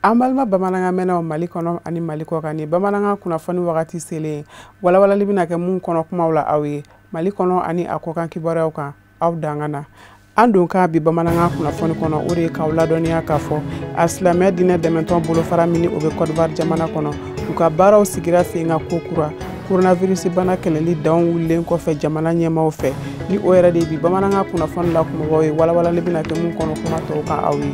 Amalma bamananga mena o Mali kono ani Mali ko kani bamananga kunnafoni wagati sele walawalali bina kɛ mun kono kumaw la aw ye Mali kono ani a kokan kibaruyaw kan aw dangana an don ka bi bamananga kunnafoni kono o de ka ladɔniya ka fɔ a silamɛ dinɛ dɛmɛtɔn bolo fara mini o be Côte d'Ivoire jamana kono u ka baaraw sigira sen ka ko kura coronavirus bana kɛlɛli danw wulilen kɔfɛ jamana ɲɛmaw fɛ ni o yɛrɛ de bi bamananga kunnafoni la kumabaw ye walawalali bina kɛ mun kono kuma tɔw kan aw ye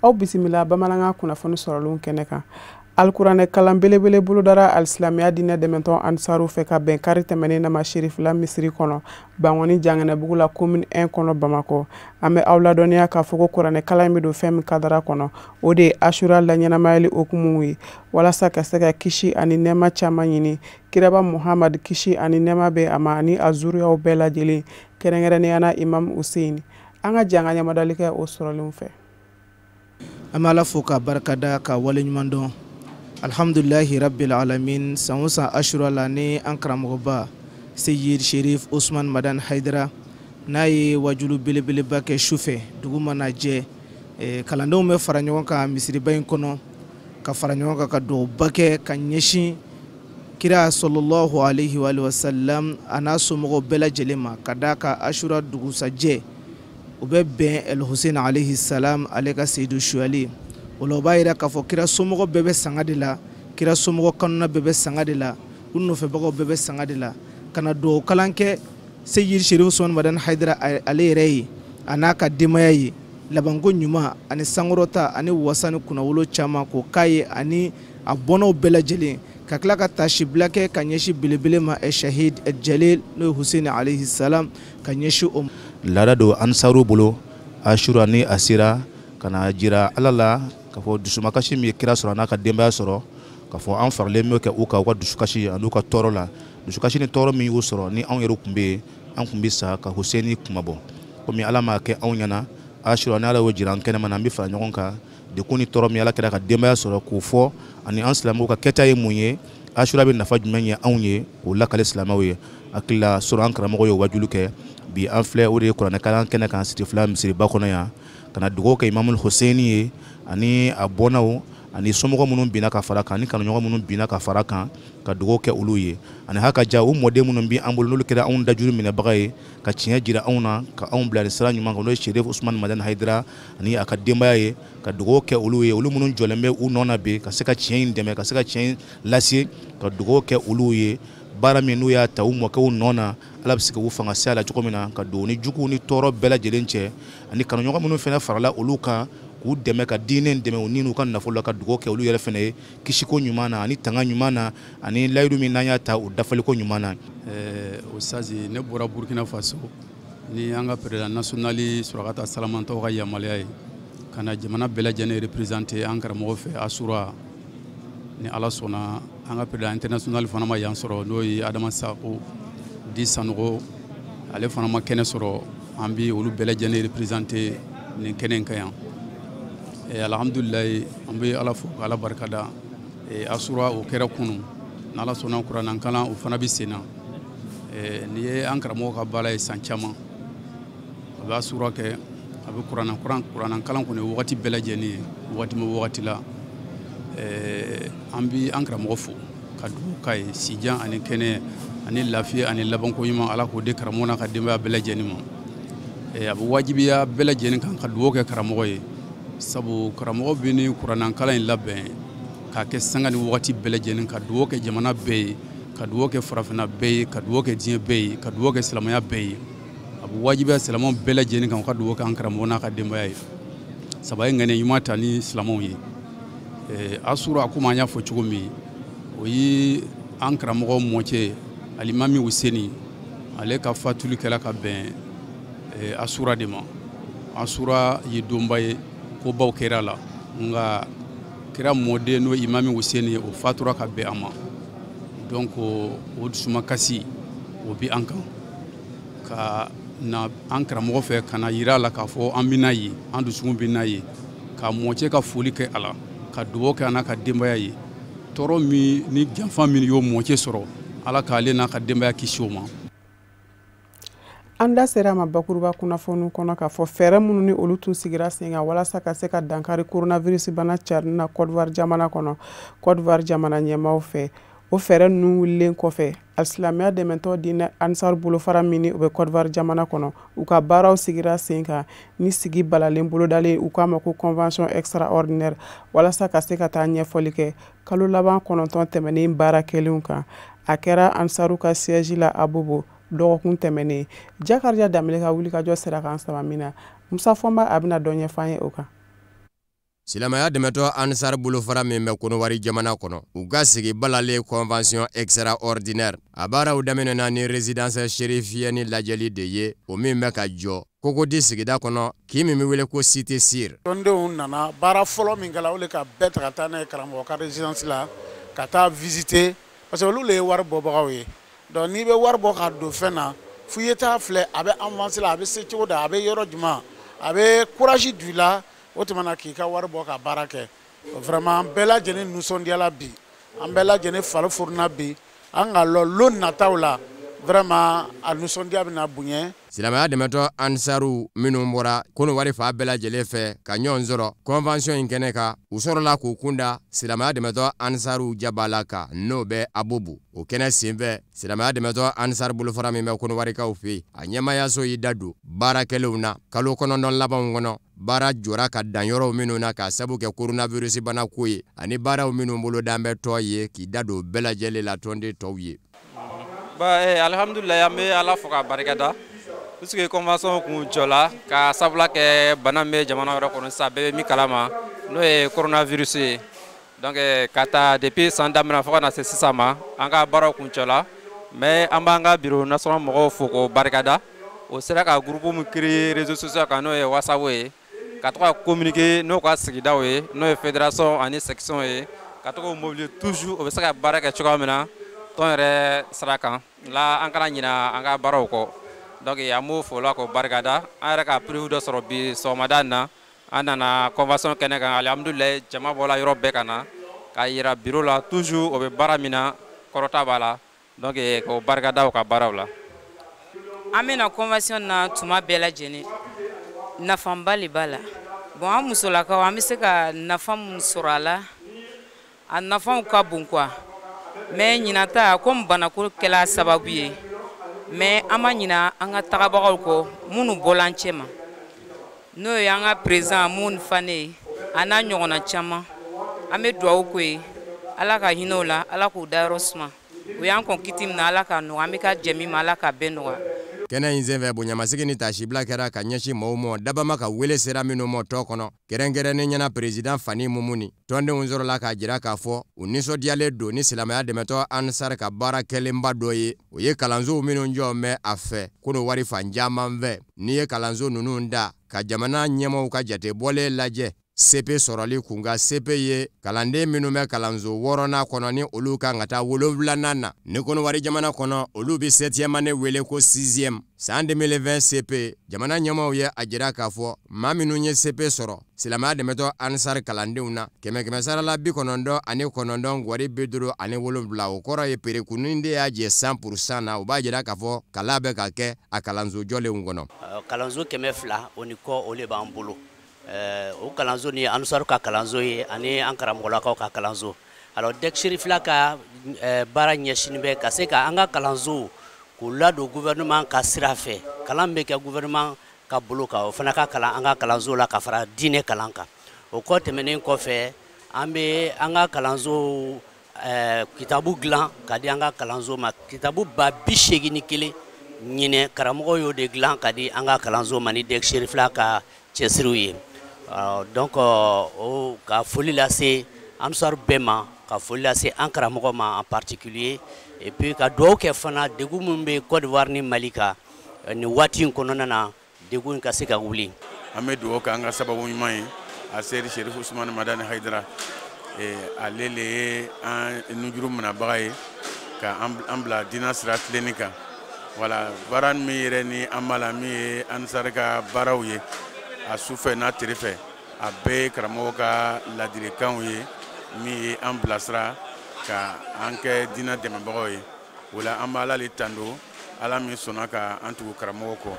aw bisimila bamananga kunnafoni sɔrɔlen kɛnɛ kan alkuranɛ kalan belebele bolodara alsilamɛya dinɛ dɛmɛtɔn ansaru fɛ ka bɛn kari tɛmɛnen nama Sherifila misiri kɔnɔ Bangoni Janganɛbugu la commune 1 kɔnɔ Bamakɔ an bɛ aw ladɔniya k'a fɔ ko kuranɛ kalan min don fɛn min kadara kɔnɔ o de ye Ashura laɲɛnamayali okumu ye walasa ka se ka kisi ani nɛɛma caman ɲini kiraba Muhamad kisi ani nɛɛma bɛ a ma ani a zuriyaw bɛɛ lajɛlen kɛrɛnkɛrɛnniyana Imam Hussein an ka janga ɲamadali kɛ o sɔrɔlen fɛ an bɛ Ala fo ka barikada ka waleɲuman dɔn alhamdulilahi rabbil alamin san o san Ashura la ni an karamɔgɔba Seyid Sherif Usman Madan Haidara n'a ye wajulu belebeleba kɛ sufɛ dugu mana jɛ kalandenw bɛ fara ɲɔgɔn kan misiriba in kɔnɔ ka fara ɲɔgɔn kan ka duwawuba kɛ ka ɲɛsin kira sallallahu alaihi wa sallam a n'a somɔgɔw bɛɛ lajɛlen ma ka d'a kan Ashura dugusajɛ u bɛ bɛn El Hussein alayhi salam ale ka seyidu suyali o la o b'a yira k'a fɔ kira somɔgɔ bɛɛ bɛ sanga de la kira somɔgɔ kanuna bɛɛ bɛ sanga de la u nɔfɛbagaw bɛɛ bɛ sanga de la ka na duwawu kalan kɛ Seyid Sherif Usman Madan Haidara ale yɛrɛ ye a n'a ka denbaya ye labanko ɲuman ani sankɔrɔta ani wasa ni kunnawolo caman k'o k'a ye ani a bɔnnaw bɛɛ lajɛlen ka tila ka taasibila kɛ ka ɲɛsin belebele ma Shahid Jalil n'o ye Hussein alayhi salam ka ɲɛsin o ma laada do ansaru bolo Ashura ni a sera ka na jira Ala la k'a fɔ dusumakasi min ye kira sɔrɔ n'a ka denbaya sɔrɔ k'a fɔ an faralen bɛ kɛ u ka dusukasi an'u ka tɔɔrɔ la dusukasi ni tɔɔrɔ min y'u sɔrɔ ni anw yɛrɛ tun bɛ yen an tun bɛ sa ka Hussein kumabɔ komi Ala m'a kɛ anw ɲɛna Ashura ni Ala y'o jira an kɛnɛma na an bɛ fara ɲɔgɔn kan dekun ni tɔɔrɔ min Ala kɛra ka denbaya sɔrɔ k'o fɔ ani an silamɛw ka kɛta ye mun ye Ashura bɛ nafa jumɛn ye anw ye k'o lakale silamɛw ye hakili la sɔrɔ an karamɔgɔ ye wajulu kɛ bi an filɛ o de ye kuranɛ kalan kɛnɛ kan Sirifila misiriba kɔnɔ yan ka na dugawu kɛ Imam Hussein ye ani a bɔnnaw ani somɔgɔ minnu binna ka fara kan ani kanuɲɔgɔn minnu binna ka fara kan ka dugawu kɛ olu ye ani hakaja u mɔden minnu bɛ an bolo n'olu kɛra anw dajuru minɛbaga ye ka tiɲɛ jira anw na ka anw bila ni sira ɲuman kan n'o ye Sherif Usman Madan Haidara ani a ka denbaya ye ka dugawu kɛ olu ye olu minnu jɔlen bɛ u nɔ na bi ka se ka tiɲɛ in dɛmɛ ka se ka tiɲɛ lase ka dugawu kɛ olu ye baara min n'u y'a ta u mɔkɛw nɔ na Ala bɛ se k'u fanga se a la cogo min na ka don ni juguw ni tɔɔrɔ bɛɛ lajɛlen cɛ ani kanuɲɔgɔn minnu fana farala olu kan k'u dɛmɛ ka diinɛ dɛmɛ u ni n'u ka nafolo la ka dugawu kɛ olu yɛrɛ fana ye kisiko ɲuman na ani tanga ɲuman na ani layidu min n'an y'a ta o dafaliko ɲuman na. Osazi ne bɔra Burkina Faso ni an ka président national Surakata Salamantɔ ka yamaruya ye ka na jamana bɛɛ lajɛlen représenter an karamɔgɔ fɛ Ashura ni Ala sɔnna an ka président international fana ma yan sɔrɔ n'o ye Adama Sako di Sanogo ale fana ma kɛnɛ sɔrɔ an bɛ olu bɛɛ lajɛlen représenter nin kɛnɛ in kan yan. Alhamdulilayi an bɛ Ala fo k'Ala barikada Ashura o kɛra kunu n'Ala sɔnna kuranɛ kalan o fana bɛ sen na nin ye an karamɔgɔ ka baara ye san caman a bɛ Ashura kɛ a bɛ kuranɛ kalan kɔni wagati bɛɛ lajɛlen ye wagati min wagati la an bɛ an karamɔgɔ fo ka dugawu k'a ye sijan ani kɛnɛ ani lafiya ani labanko ɲuman Ala k'o di karamɔgɔ n'a ka denbaya bɛɛ lajɛlen ma a bɛ wajibiya bɛɛ lajɛlen kan ka dugawu kɛ karamɔgɔ ye sabu karamɔgɔ bɛ ni kuranɛ kalan in labɛn k'a kɛ sanga ni wagati bɛɛ lajɛlen ka dugawu kɛ jamana bɛɛ ye ka dugawu kɛ farafinna bɛɛ ye ka dugawu kɛ diɲɛ bɛɛ ye ka dugawu kɛ silamɛya bɛɛ ye a bɛ wajibiya silamɛw bɛɛ lajɛlen kan ka dugawu kɛ an karamɔgɔ n'a ka denbaya ye sabu a ye ŋaniya ɲuman ta ni silamɛw ye Ashura komi an y'a fɔ cogo min o ye an karamɔgɔ mɔcɛ Alimami Hussein ale ka fatuli kɛla ka bɛn Ashura de ma Ashura ye donba ye ko baw kɛra la nka kira mɔden n'o Imam Hussein ye o fatura ka bɛn a ma donc o dusumakasi o bi an kan ka na an karamɔgɔ fɛ ka na yira la k'a fɔ an bɛ n'a ye an dusukun bɛ n'a ye ka mɔcɛ ka foli kɛ a la ka dugawu kɛ a n'a ka denbaya ye tɔɔrɔ min ni janfa min y'o mɔcɛ sɔrɔ Ala k'ale n'a ka denbaya kisi o ma. an da sera ma bakuruba kunnafoniw kɔnɔ k'a fɔ fɛɛrɛ minnu ni olu tun sigira sen kan walasa ka se ka dankari coronavirus bana carinni na Côte d'Ivoire jamana kɔnɔ Côte d'Ivoire jamana ɲɛmaaw fɛ o fɛɛrɛ ninnu wililen kɔfɛ alisilamɛya dɛmɛtɔ diinɛ Ansar bolofara min ni u bɛ Côte d'Ivoire jamana kɔnɔ u ka baaraw sigira sen kan ni sigi balalen bolodalen u k'a ma ko convention extraordinaire walasa ka se ka taa ɲɛfɔli kɛ kalo laban 9 tɛmɛnen baara kɛlenw kan a kɛra Ansaru ka siège la Abobo dɔgɔkun tɛmɛnen Jakarija Danbele ka wulikajɔ sera kan saba min na Musa Fɔnba a bɛna dɔ ɲɛfɔ an ye o kan. Silamaya dɛmɛtɔ Ansar bolofara min bɛ Kɔnɔwari jamana kɔnɔ u ka sigi balalen convention extraordinaire a baaraw daminɛna ni résidence chérifienne lajɛli de ye o min bɛ ka jɔ Kogodi sigida kɔnɔ k'i min bɛ wele ko Cité Sir. Tɔndenw nana baara fɔlɔ min kɛla o le ka bɛɛ ta ka taa n'a ye karamɔgɔ ka résidence la ka taa visiter parce que olu le ye wari bɔbagaw ye donc n'i bɛ wari bɔ ka don fɛn na f'i ye taa filɛ a bɛ avancé la a bɛ se cogo da a bɛ yɔrɔ jumɛn a bɛ courage d'u la o tuma k'i ka wari bɔ ka baara kɛ vraiment an bɛɛ lajɛlen nisɔndiyala bi an bɛɛ lajɛlen fari furuna bi an ka lon nataw la vraiment a nisɔndiya bɛna bonya. Silamaya dɛmɛtɔ Ansaru minnu bɔra Kɔnɔwari fa bɛɛ lajɛlen fɛ ka ɲɔgɔn sɔrɔ convention in kɛnɛ kan u sɔrɔla k'u kunda Silamaya dɛmɛtɔ Ansaru jabala kan n'o bɛ Abobo o kɛnɛ senfɛ Silamaya dɛmɛtɔ Ansar bolofara min bɛ Kɔnɔwarikaw fɛ a ɲɛmayaso y'i da don baarakɛlenw na kalo 9 labanw kɔnɔ baara jɔra ka dan yɔrɔw minnu na ka sabu kɛ coronavirus bana ko ye ani baaraw minnu bolo dan bɛ tɔ ye k'i da don bɛɛ lajɛlen la tɔnden tɔw ye. Alhamdulillah an bɛ Ala fo ka barikada puisque convention kun jɔla ka sabula kɛ bana min bɛ jamana wɛrɛ kɔnɔ sisan bɛɛ bɛ min kalama n'o ye coronavirus ye donc ka taa depuis san daminɛ fo ka na se sisan ma an ka baaraw kun jɔla mais an b'an ka bureau national mɔgɔw fo ko barikada o sera ka groupe min créer réseaux sociaux kan n'o ye WhatsApp ye ka to ka communiquer n'o ka sigidaw ye n'o ye fédération ani section ye ka to k'o mobiliser toujours o bɛ se ka baara kɛ cogoya min na tɔn yɛrɛ sira kan la an kana ɲina an ka baaraw kɔ donc an b'o fo la ko barikada an yɛrɛ ka preuve dɔ sɔrɔ bi sɔgɔmada in na an nana convention kɛnɛ kan alhamdulilayi jama bɔla yɔrɔ bɛɛ ka na ka yira bureau la toujours o bɛ baara min na kɔrɔta b'a la donc ko barikada o ka baaraw la. An bɛna convention na tuma bɛɛ lajɛlen nafaba de b'a la bon an musolakaw an bɛ se ka nafa mun sɔrɔ a la a nafaw ka bon quoi mais ɲinata comme banako kɛla sababu ye mais an ma ɲina an ka tagabagaw kɔ minnu bɔla an cɛ ma n'o ye an ka président Mun Fane a n'a ɲɔgɔnna caman an bɛ dugawu k'o ye Ala ka hinɛ o la Ala k'u dayɔrɔ suma o y'an kɔn kiti min na Ala ka nɔgɔya an bɛ ka jɛ min ma Ala ka bɛɛ nɔgɔya. Kɛnɛ in senfɛ bonyamasigi ni tasibila kɛra ka ɲɛsin maaw ma dabama ka wele sera minnu ma tɔ kɔnɔ kɛrɛnkɛrɛnnen ɲɛna président Fani Mumuni tɔndenw sɔrɔla k'a jira k'a fɔ u nisɔndiyalen don ni silamɛya dɛmɛtɔ Ansar ka baara kɛlenba dɔ ye o ye kalansow minnu jɔ mɛn a fɛ Kɔnɔwari fan caman fɛ n'i ye kalanso ninnu da ka jamana ɲɛmaaw ka jate bɔlen lajɛ CP sɔrɔli kun ka CP ye kalanden minnu bɛ kalanso 6nan kɔnɔ ni olu kan ka taa 7nan na ni Kɔnɔwari jamana kɔnɔ olu bɛ 7e année wele ko 6e san 2020 CP jamana ɲɛmaaw ye a jira k'a fɔ maa minnu ye CP sɔrɔ silamɛya dɛmɛtɔ Ansar kalandenw na 100 sarala 99 gwari 57 o kɔrɔ ye perekunni de y'a jɛ 100% na o b'a jira k'a fɔ kalan bɛ ka kɛ a kalanso jɔlenw kɔnɔ. Kalanso 200 o ni kɔ o le b'an bolo. O kalanso ni Ansar ka kalanso ye ani an karamɔgɔlakaw ka kalanso. Alors dès que Chérifla ka baara ɲɛsin bɛ ka se ka an ka kalanso k'u ladon gouvernement ka sira fɛ kalan bɛ kɛ gouvernement ka bolo kan o fana ka kalan an ka kalanso la ka fara diinɛ kalan kan. O kɔ tɛmɛnen kɔfɛ an bɛ an ka kalanso kitabu dilan ka di an ka kalanso ma kitabu 81 ɲinɛ karamɔgɔ y'o de dilan ka di an ka kalanso ma ni dès que Chérifla ka cɛsiriw ye. Donc o ka foli lase Ansar bɛɛ ma ka foli lase an karamɔgɔ ma en particulier et puis ka dugawu kɛ fana degun min bɛ Côte d'Ivoire ni Mali kan ni waati in kɔnɔna na degun in ka se ka wuli. An bɛ dugawu kɛ an ka sababu ɲuman ye a seydi Sherif Ousmane Madani Haidara ale le ye an nujuru minabaga ye ka an bila diinɛ sira tilenni kan voilà baara min yɛrɛ ni an b'a la min ye Ansar ka baaraw ye a sufɛ n'a tile fɛ a bɛɛ ye karamɔgɔ ka ladilikanw ye min ye an bilasira ka an kɛ diinɛ dɛmɛbagaw ye o la an b'a Ala le tando ala min sɔnna ka an tugu karamɔgɔ kɔ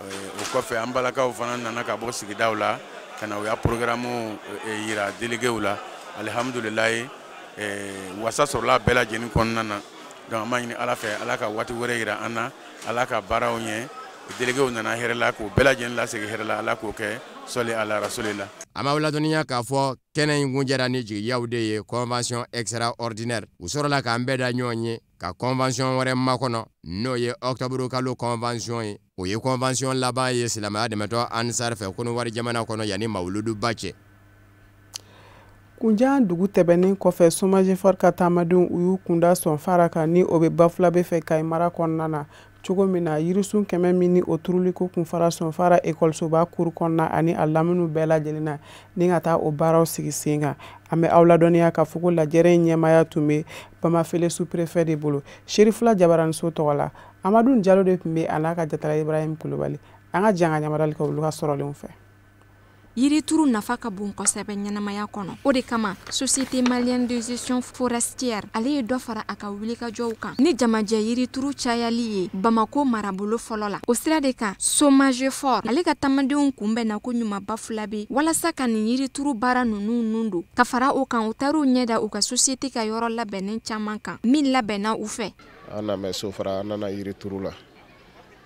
o kɔfɛ an balakaw fana nana ka bɔ sigidaw la ka na u y'a programme yira déléguéw la alhamdulilayi wasa sɔrɔla bɛɛ lajɛlen kɔnɔna na donc an b'a ɲini ala fɛ ala ka waati wɛrɛ yira an na ala ka baaraw ɲɛ déléguéw nana hɛrɛ la k'u bɛɛ lajɛlen lasegin hɛrɛ la ala k'o kɛ sɔli ala rasulila. A ma ladɔnniya k'a fɔ kɛnɛ in kun jɛra ni jigiyaw de ye convention extraordinaire u sɔrɔla k'an bɛɛ da ɲɔgɔn ye ka convention wɛrɛ makɔnɔ n'o ye octobre kalo convention ye o ye convention laban ye silamɛya dɛmɛtɔ ansar fɛ Konowari jamana kɔnɔ yanni mawuluduba cɛ. Kunjan dugu tɛbɛnnen kɔfɛ Somagefor ka taamadenw u y'u kunda sɔn fara kan ni o bɛ Bafulabe fɛ Kayi mara kɔnɔna na cogo min na yirisun 100 min ni o turuliko kun fara sɔn fara ekɔlisoba kuru kɔnɔna ani a laminiw bɛɛ lajɛlen na ni ka taa o baaraw sigi sen kan an bɛ aw ladɔnniya k'a fɔ ko lajɛrɛ in ɲɛmaya tun bɛ Bamafele sous-préfet de bolo Sherifula Jabaraniso tɔgɔ la Amadu Jalo de tun bɛ a n'a ka jatara Ibrahim Kulubali an ka janga ɲamadali ka olu ka sɔrɔlenw fɛ. Yirituru nafa ka bon kosɛbɛ ɲɛnamaya kɔnɔ o de kama société malienne de gestion forestière ale ye dɔ fara a ka wulikajɔw kan ni jamajɛ yirituru cayali ye Bamako marabolo fɔlɔ la o sira de kan Somagefor ale ka taamadenw kunbɛn na ko ɲuman Bafulabe walasa ka nin yirituru baara ninnu nun don ka fara o kan u taar'u ɲɛda u ka société ka yɔrɔ labɛnnen caman kan min labɛnna u fɛ. An nana so fara an nana yirituru la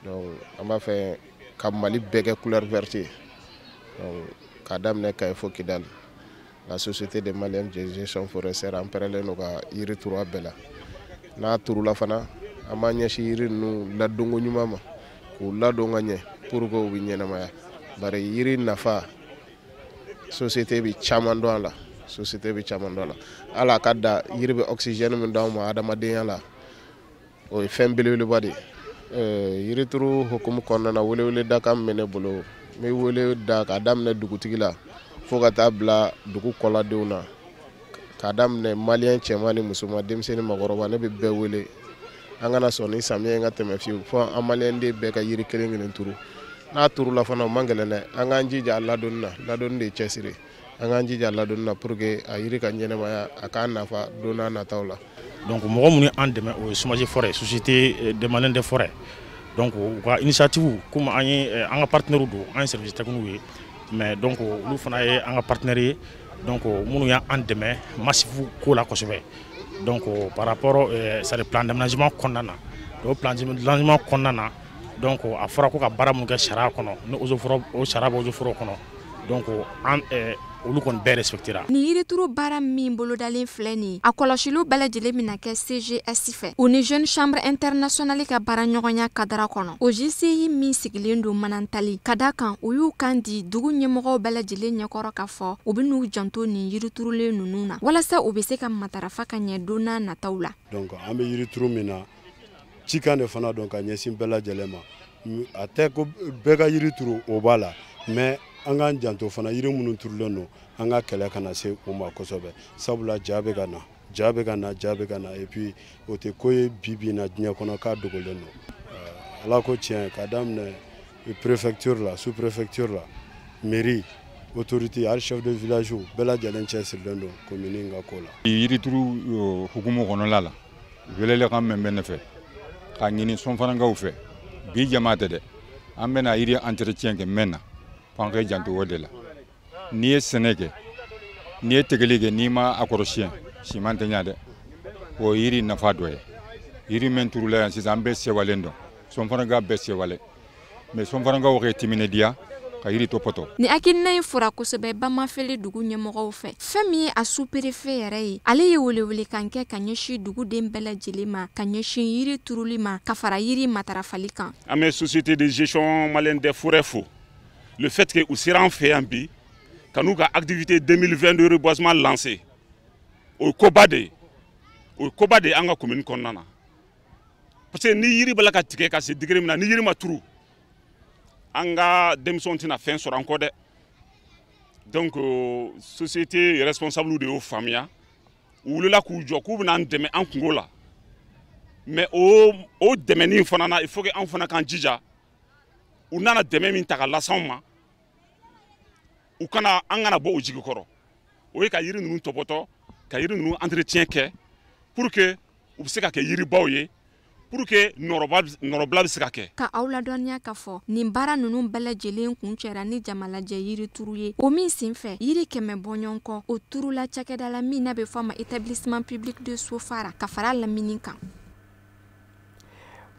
donc an b'a fɛ ka Mali bɛɛ kɛ couleur verte ka daminɛ Kayi fo Kidali la société de Maliens de gestion forestière an pɛrɛlen no ka yiri turu a bɛɛ la n'a turula fana an b'a ɲɛsin yiri ninnu ladonko ɲuman ma k'u ladon ka ɲɛ pour que u bɛ ɲɛnamaya bari yiri nafa société bɛ caman dɔn a la société bɛ caman dɔn a la hali a ka da yiri bɛ oxygène min d'anw ma adamadenya la o ye fɛn belebeleba de ye yiri turu hukumu kɔnɔna na welewele da kan bɛ ne bolo n bɛ wele da k'a daminɛ dugutigi la fo ka taa bila dugu kɔladenw na k'a daminɛ maliyɛn cɛman ni musoman denmisɛnnin makɔrɔba ne bɛ bɛɛ wele an kana sɔn ni samiyɛ in ka tɛmɛ fiyewu fo an maliyɛnden bɛɛ ka yiri kelen kelen turu n'a turula fana o man gɛlɛn dɛ an k'an jija a ladonni na ladonni de ye cɛsiri an k'an jija a ladonni na pour que a yiri ka ɲɛnɛmaya a k'a nafa don n'a nataw la. Donc mɔgɔ minnu an dɛmɛ o ye Somagefor ye société des Maliens des forêts donc u ka initiative comme an ye an ka partenaires don an ye service technique ye mais donc olu fana ye an ka partenaires ye donc minnu y'an dɛmɛ massif ko la kosɛbɛ donc par rapport c'est le plan d'aménagement kɔnɔna na o plan d'aménagement kɔnɔna na donc a fɔra ko ka baara mun kɛ sariya kɔnɔ ni o sariya bɛ eaux forêts kɔnɔ donc an olu kɔni bɛɛ respectera. Ni yirituru baara min bolodalen filɛ nin a kɔlɔsiliw bɛɛ lajɛlen bɛna kɛ CGS fɛ o ni Jeune Chambre Internationale ka baara ɲɔgɔnya kadara kɔnɔ o JCI min sigilen don Manantali ka da kan u y'u kan di dugu ɲɛmɔgɔw bɛɛ lajɛlen ɲɛkɔrɔ ka fɔ u bɛ n'u janto nin yiriturulen ninnu na walasa u bɛ se ka matarafa ka ɲɛ don n'a nataw la. Donc an bɛ yirituru min na cikan de fana don ka ɲɛsin bɛɛ lajɛlen ma a tɛ ko bɛɛ ka yirituru o b'a la mais an k'an janto fana yiri minnu turulen don an ka kɛlɛ kana se o ma kosɛbɛ sabula ja bɛ ka na et puis o tɛ ko ye bi na diɲɛ kɔnɔ k'a dogolen don ala ko tiɲɛ ka daminɛ préfecture la sous préfecture la mairie autorité hali chef de village bɛɛ lajɛlen cɛsirilen don commune in ka ko la. Yirituru hukumu kɔnɔla la welele kan mɛn bɛ ne fɛ k'a ɲini sɔnfanakaw fɛ bi jama tɛ dɛ an bɛna yiri entretien kɛ mɛn na f'an ka janto o de la n'i ye sɛnɛ kɛ n'i ye tegeli kɛ n'i ma a kɔrɔsiyɛn siman tɛ ɲa dɛ o ye yiri nafa dɔ ye yiri min turula yan sisan an bɛɛ sewalen dɔn sɔnfanakaw bɛɛ sewale mais sɔnfanakaw ka timinadiya ka yiri tɔpɔtɔ. Ni hakilina in fɔra kosɛbɛ Bamafele dugu ɲɛmɔgɔw fɛ fɛn min ye a sous-préfet yɛrɛ ye ale ye welewele kan kɛ ka ɲɛsin duguden bɛɛ lajɛlen ma ka ɲɛsin yiri turuli ma ka fara yiri matarafali kan. An bɛ société de gestion malienne des forêts fo le fait que u sera an fɛ yan bi ka n'u ka activité 2020 de reboisement lancé o ye koba de ye an ka commune kɔnɔna na parce que ni yiri b'a la ka tigɛ ka se degré min na ni yiri ma turu an ka denmisɛnw tɛna fɛn sɔrɔ an kɔ dɛ donc société responsable de y'o faamuya u wulila k'u jɔ k'u bɛna an dɛmɛ an kungo la mais o dɛmɛni fana na il faut que an fana k'an jija u nana dɛmɛ min ta ka las'anw ma an kana bɔ o jigi kɔrɔ o ye ka yiri ninnu tɔpɔtɔ ka yiri ninnu entretien kɛ pour que u bɛ se ka kɛ yiribaw ye pour que nɔrɔbila bɛ se ka kɛ. Ka aw ladɔnniya k'a fɔ nin baara ninnu bɛɛ lajɛlen kun cɛra ni jamalajɛ yiri turu ye o min senfɛ yiri 100 bɔɲɔgɔn kɔ o turula cakɛda la min n'a bɛ fɔ a ma établissement public de Sofara ka fara lamini kan.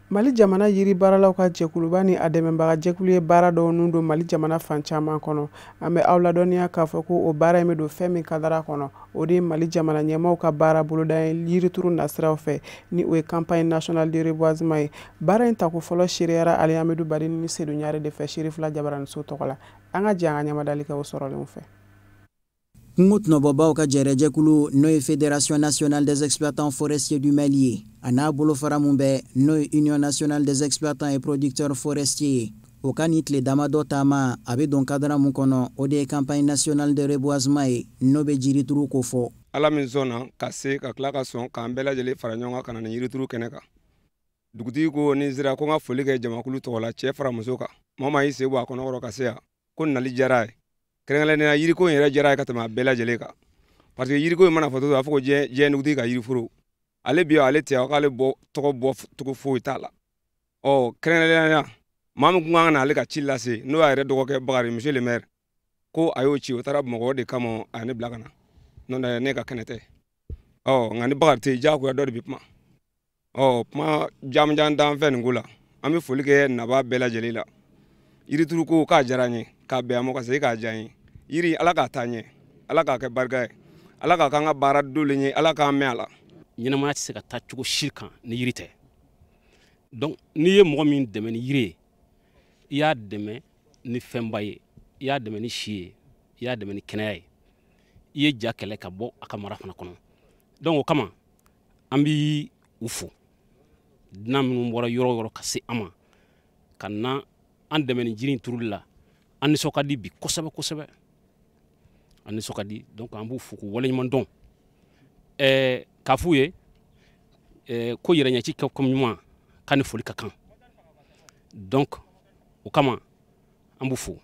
Mali jamana yiri baaralaw ka jɛkuluba ni a dɛmɛbaga jɛkulu ye baara dɔw nun don Mali jamana fan caman kɔnɔ. An bɛ aw ladɔnniya k'a fɔ ko o baara in bɛ don fɛn min kadara kɔnɔ o de ye Mali jamana ɲɛmaaw ka baara boloda ye yirituru nasiraw fɛ ni o ye campagne nationale de reboisement ye. Baara in tako fɔlɔ seriyara Ali Amidou Bari ni Seydou Ɲare de fɛ Sherifula Jabaraniso tɔgɔ la. An ka jɛ an ka ɲamadali kɛ o sɔrɔlenw fɛ. Kungo tɔnɔbɔbaw ka jɛrɛjɛkulu n'o ye Fédération nationale des exploitants forestiers du Mali ye a n'a bolofara mun bɛ n'o ye Union nationale des exploitants et producteurs forestiers ye o ka ni tile damadɔ taama a bɛ don kadara mun kɔnɔ o de ye campagne nationale de reboisement ye n'o bɛ jirituru ko fɔ. Ala min sɔnna ka se ka tila ka sɔn k'an bɛɛ lajɛlen fara ɲɔgɔn kan ka na ni yirituru kɛnɛ kan. Dugutigi ko ni sera ko n ka foli kɛ jamakulu tɔgɔ la cɛ fara muso kan maa maa y'i sen bɔ a kɔnɔkɔrɔ ka se yan ko nali diyara ye. Kɛrɛnkɛrɛnnenya yiriko in yɛrɛ diyara ye ka tɛmɛ a bɛɛ lajɛlen kan parce que yiriko in mana fɔ cogo a fɔ ko diɲɛ dugutigi ka yiriforo ale bi ale tɛ k'ale tɔgɔ bɔ cogo foyi t'a la kɛrɛnkɛrɛnnenya maa min kun kan ka na ale ka ci lase n'o y'a yɛrɛ dɔgɔkɛ Bakari monsieur le maire ko a y'o ci o taara Bamakɔ de kama a ye ne bila ka na n'o tɛ ne ka kɛnɛ tɛ nka ni Bakari tɛ yen diyagoya dɔ de bɛ kuma kuma jamujan dan fɛn nin ko la an bɛ foli kɛ naba bɛɛ lajɛlen la yirituru ko k'a diyara n ye k'a bɛn a ma ka se k'a diya n ye yiri Ala k'a taa ɲɛ Ala k'a kɛ barika ye Ala k'a k'an ka baara dolen ye Ala k'an mɛn a la. Ɲɛnamaya tɛ se ka taa cogo si kan ni yiri tɛ donc n'i ye mɔgɔ min dɛmɛ ni yiri ye i y'a dɛmɛ ni fɛnba ye i y'a dɛmɛ ni si ye i y'a dɛmɛ ni kɛnɛya ye i ye ja kɛlɛ ka bɔ a ka mara fana kɔnɔ donc o kama an b'i u fo dunan minnu bɔra yɔrɔ o yɔrɔ ka se an ma ka na an dɛmɛ ni jiri in turuli la an nisɔn ka di bi kosɛbɛ kosɛbɛ an nisɔn ka di donc an b'u fo k'u waleɲuman dɔn k'a f'u ye ko yɛrɛɲɛci kɛ comme ɲuman k'a ni foli ka kan donc o kama an b'u fo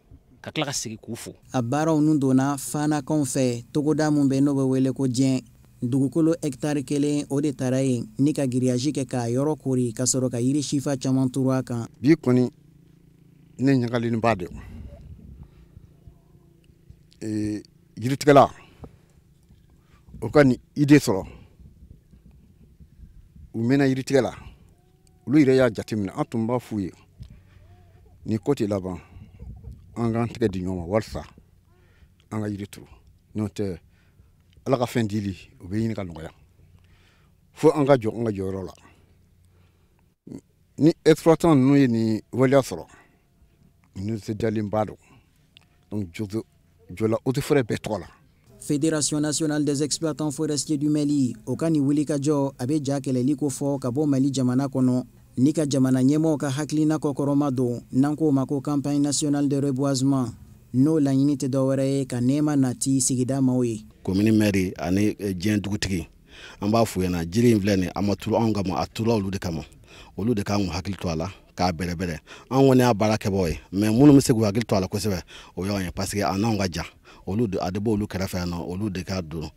ka tila ka segin k'u fo. A baaraw nun donna Fanakanw fɛ togoda mun bɛ n'o bɛ wele ko Diɲɛ dugukolo hectare 1 o de taara yen ni ka giriyaji kɛ k'a yɔrɔ kori ka sɔrɔ ka yiri sifa caman turu a kan. Bi kɔni ne ɲagalini b'a de yiritigɛla o ka ni idée sɔrɔ u mɛnna yiritigɛ la olu yɛrɛ y'a jateminɛ an tun b'a f'u ye ni ko tɛ laban an k'an tɛgɛ di ɲɔgɔn ma walasa an ka yiri turu n'o tɛ Ala ka fɛn dili o bɛ ɲini ka nɔgɔya fo an ka jɔ an ka jɔyɔrɔ la ni exploitant ninnu ye nin waleya sɔrɔ donc jola auto forêt bɛɛ tɔgɔ la. Fédération nationale des exploitants forestiers du Mali o ka ni wuli ka jɔ a bɛ ja kɛlɛli ko fɔ ka bɔ Mali jamana kɔnɔ ni ka jamana ɲɛmɔgɔw ka hakilina kɔkɔrɔma don n'an k'o ma ko campagne nationale de reboisement n'o laɲini tɛ dɔwɛrɛ ye ka nɛɛma nati sigida maaw ye. Commune maire ani diɲɛ dugutigi an b'a f'u ɲɛna jiri in filɛ nin a ma turu anw kama a turula olu de kama olu de kan k'u hakili to a la k'a bɛrɛbɛrɛ an kɔni y'a baara kɛbagaw ye mais minnu bɛ se k'u hakili to a la kosɛbɛ o y'anw ye parce que a n'anw ka jan olu a de b'olu kɛrɛfɛ yan nɔ olu de ka don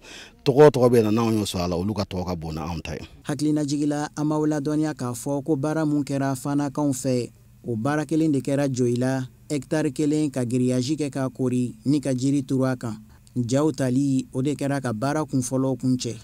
tɔgɔ tɔgɔ bɛ yen n'anw y'o sɔrɔ a la olu ka tɔgɔ ka bon n'anw ta ye. Hakilina jigila an b'aw ladɔnniya k'a fɔ ko baara mun kɛra Fanakanw fɛ o baara kelen de kɛra Joyila hectare 1 ka giriyaji kɛ k'a kori ni ka jiri turu a kan jaw tali o de kɛra ka baara kunfɔlɔw kun cɛ.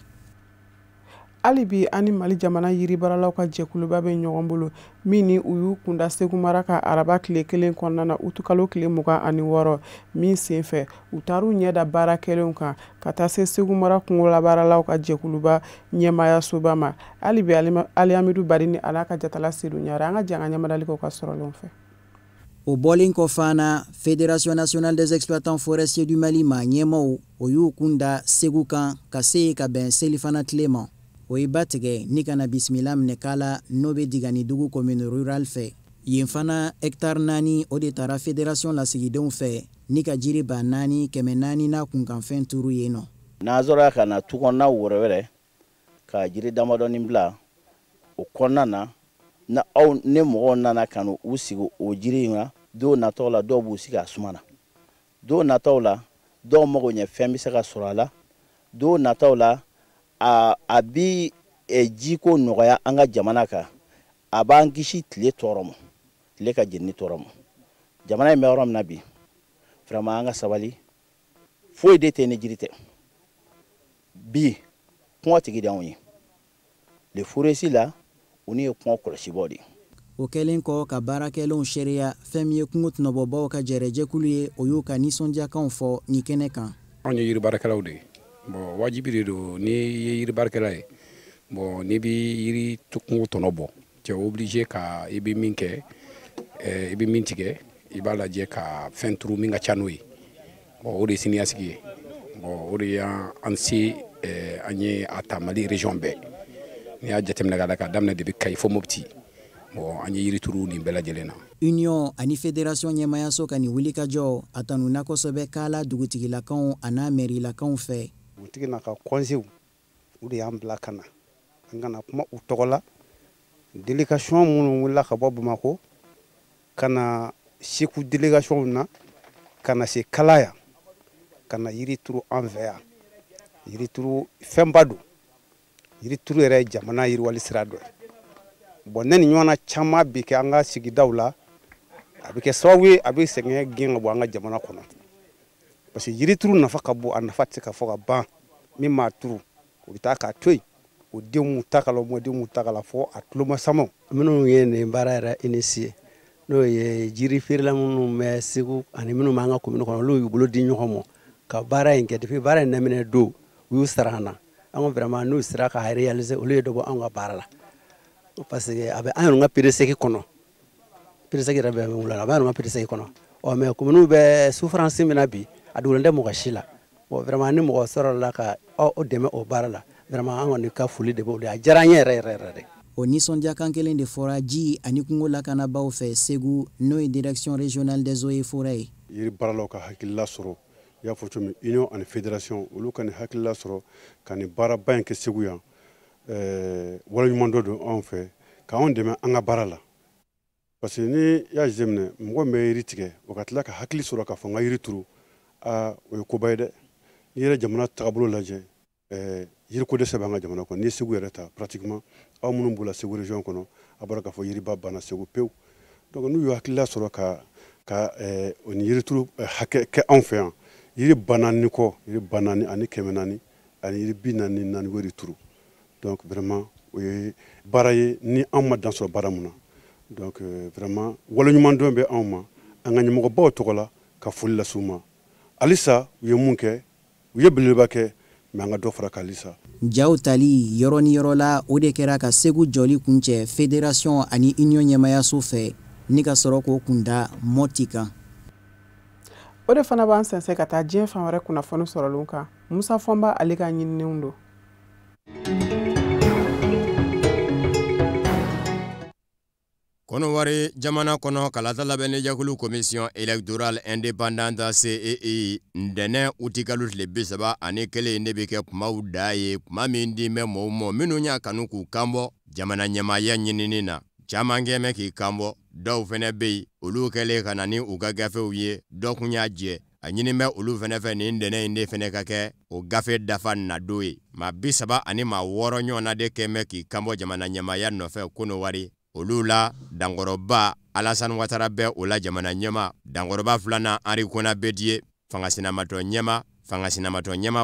Hali bi ani Mali jamana yiribaralaw ka jɛkuluba bɛ ɲɔgɔn bolo min ni u y'u kunda Segu mara ka araba tile 1 kɔnɔna na utukalo tile 26 min senfɛ u taar'u ɲɛda baara kelenw kan ka taa se Segu mara kungolabaaralaw ka jɛkuluba ɲɛmaayasoba ma. Hali bi Ali Amidou Bari ni a n'a ka jatala Seydou Ɲare an ka jɛ an ka ɲamadali kɛ u ka sɔrɔlenw fɛ. O bɔlen kɔ fana Fédération nationale des exploitants forestiers du Mali ma ɲɛmaaw o y'u kunda Segu kan ka se ka bɛn selifana tile ma. O ye ba tigɛ ni kana bisimila minɛ k'a la n'o bɛ Digani dugu commune rurale fɛ yen fana hectare 4 o de taara fédération lasigidenw fɛ ni ka jiri ba 400 n'a kunkanfɛn turu yen nɔ. N'azɔra ka na tukɔnɔna wɛrɛ wɛrɛ ka jiri damadɔni bila o kɔnɔna na aw ne mɔgɔw nana ka u sigi o jiri in kan dɔw natɔw la dɔw b'u sigi a suma na dɔw natɔw la dɔw mago ɲɛ fɛn bɛ se ka sɔrɔ a la dɔw natɔw la a bi jiko nɔgɔya an ka jamana kan a b'an kisi tile tɔɔrɔ ma tile ka jenini tɔɔrɔ ma jamana in bɛ yɔrɔ min na bi vraiment an ka sabali foyi de tɛ ni jiri tɛ bi kɔngɔ tigi de anw ye le foresi la u ni ye kɔngɔ kɔlɔsibaaw de ye. O kɛlen kɔ ka baarakɛlaw seereya fɛn min ye kungo tɔnɔbɔbaaw ka jɛrɛjɛkulu ye o y'u ka nisɔndiyakanw fɔ nin kɛnɛ kan. Anw ye yiri baarakɛlaw de ye bon wajibi de don n'i ye yiri baarakɛla ye bon n'i bɛ yiri kungo tɔnɔ bɔ tu es obligé ka i bɛ min kɛ i bɛ min tigɛ i b'a lajɛ ka fɛn turu min ka ca n'o ye bon o de ye siniɲɛsigi ye bon o de y'an se an ye a ta Mali région bɛɛ n'i y'a jateminɛ k'a la k'a daminɛ depuis Kayi fo Mopti bon an ye yiri turu nin bɛɛ lajɛlen na. Union ani fédération ɲɛmayaso ka nin wulikajɔ a tanuna kosɛbɛ k'ala dugutigilakaw a n'a mairilakaw fɛ. Dugutigi n'a ka conseil u de y'an bila ka na an kana kuma u tɔgɔ la délégation minnu wulila ka bɔ Bamako ka na Segu délégation na ka na se Kala yan ka na yiri turu an fɛ yan yiri turu fɛnba don yiri turu yɛrɛ ye jamana yiriwali sira dɔ ye bon ne ni ɲɔgɔnna caman bi kɛ an ka sigidaw la a bɛ kɛ sababu ye a bɛ sɛgɛn gɛn ka bɔ an ka jamana kɔnɔ parce que yiri turu nafa ka bon a nafa tɛ se ka fɔ ka ban min m'a turu o bɛ taa k'a to yen o denw ta ka la o mɔdenw ta ka la fɔ a tulomasimaw. Minnu ye nin baara yɛrɛ initié n'o ye jiri feerela minnu bɛ Segu ani minnu b'an ka commune kɔnɔ olu y'u bolo di ɲɔgɔn ma ka baara in kɛ depuis baara in daminɛ don u y'u sara an na an ko vraiment n'u sera ka réaliser olu ye dɔ bɔ an ka baara la parce que a bɛ an yɛrɛ ka PDC kɔnɔ PDC yɛrɛ bɛ wula a bɛ an yɛrɛ ka PDC kɔnɔ mais commune bɛ souffrance min na bi a dogolen tɛ mɔgɔ si la bon vraiment ni mɔgɔ sɔrɔ la ka o dɛmɛ o baara la vraiment an kɔni ka foli de b'o de a diyara an ye yɛrɛ de. O nisɔndiyakan kelen de fɔra ji ani kungo lakanabaaw fɛ Segu n'o ye direction régionale des eaux et forêts ye. Yiri baaralaw ka hakilila sɔrɔ i y'a fɔ cogo min union ani fédération olu ka nin hakilila sɔrɔ ka nin baaraba in kɛ Segu yan waleɲuman dɔ don anw fɛ k'anw dɛmɛ an ka baara la parce que ni y'a jateminɛ mɔgɔ min bɛ yiri tigɛ o ka tila ka hakili sɔrɔ k'a fɔ n ka yiri turu o ye koba ye dɛ n'i yɛrɛ jamana tagabolo lajɛ yiri ko dɛsɛ b'an ka jamana kɔnɔ n'i ye Segu yɛrɛ ta pratiquement aw minnu b'o la Segu région kɔnɔ a bɔra k'a fɔ yiriba banna Segu pewu donc n'u y'u hakilila sɔrɔ ka o ni yiri turu hakɛ kɛ anw fɛ yan yiri ba naani kɔ yiri ba naani ani kɛmɛ naani ani yiri bi naani naani wɛrɛ turu donc vraiment o ye baara ye ni anw ma dan sɔrɔ baara mun na donc vraiment waleɲuman dɔn bɛ anw ma an ka ɲɛmɔgɔbaw tɔgɔ la ka foli las'u ma halisa u ye mun kɛ u ye belebeleba kɛ mais an ka dɔ fara k'halisa. Jaw tali yɔrɔ ni yɔrɔ la o de kɛra ka Segu jɔli kuncɛ fédération ani union ɲɛmayaso fɛ ni ka sɔrɔ k'o kunda Mɔti kan. O de fana b'an sɛnsɛn ka taa diɲɛ fan wɛrɛ kunnafoni sɔrɔlenw kan Musa Fɔnba ale ka ɲininenw don. Kɔnɔwari jamana kɔnɔ kalata labɛnni jɛkulu commission électorale indépendante CEI ntɛnɛn uti kalo tile 31 de bɛ kɛ kumaw da ye kuma min di bɛ mɔɔw ma minnu y'a kanu k'u kanbɔ jamana ɲɛmaaya ɲinini na caman kɛmɛ k'i kanbɔ dɔw fɛnɛ bɛ yen olu kɛlen ka na ni u ka gafew ye dɔ kun y'a jɛ a ɲini bɛ olu fɛnɛ fɛ nin ntɛnɛn in de fɛnɛ ka kɛ o gafe dafa nadon ye maa 30 ani maa 6 ɲɔgɔnna de kɛmɛ k'i kanbɔ jamana ɲɛmaaya nɔfɛ Konowari olu la dankɔrɔba Alassane Ouattara bɛ o la jamana ɲɛma dankɔrɔba filanan Henri Konan Bédié fangasinamatɔ ɲɛma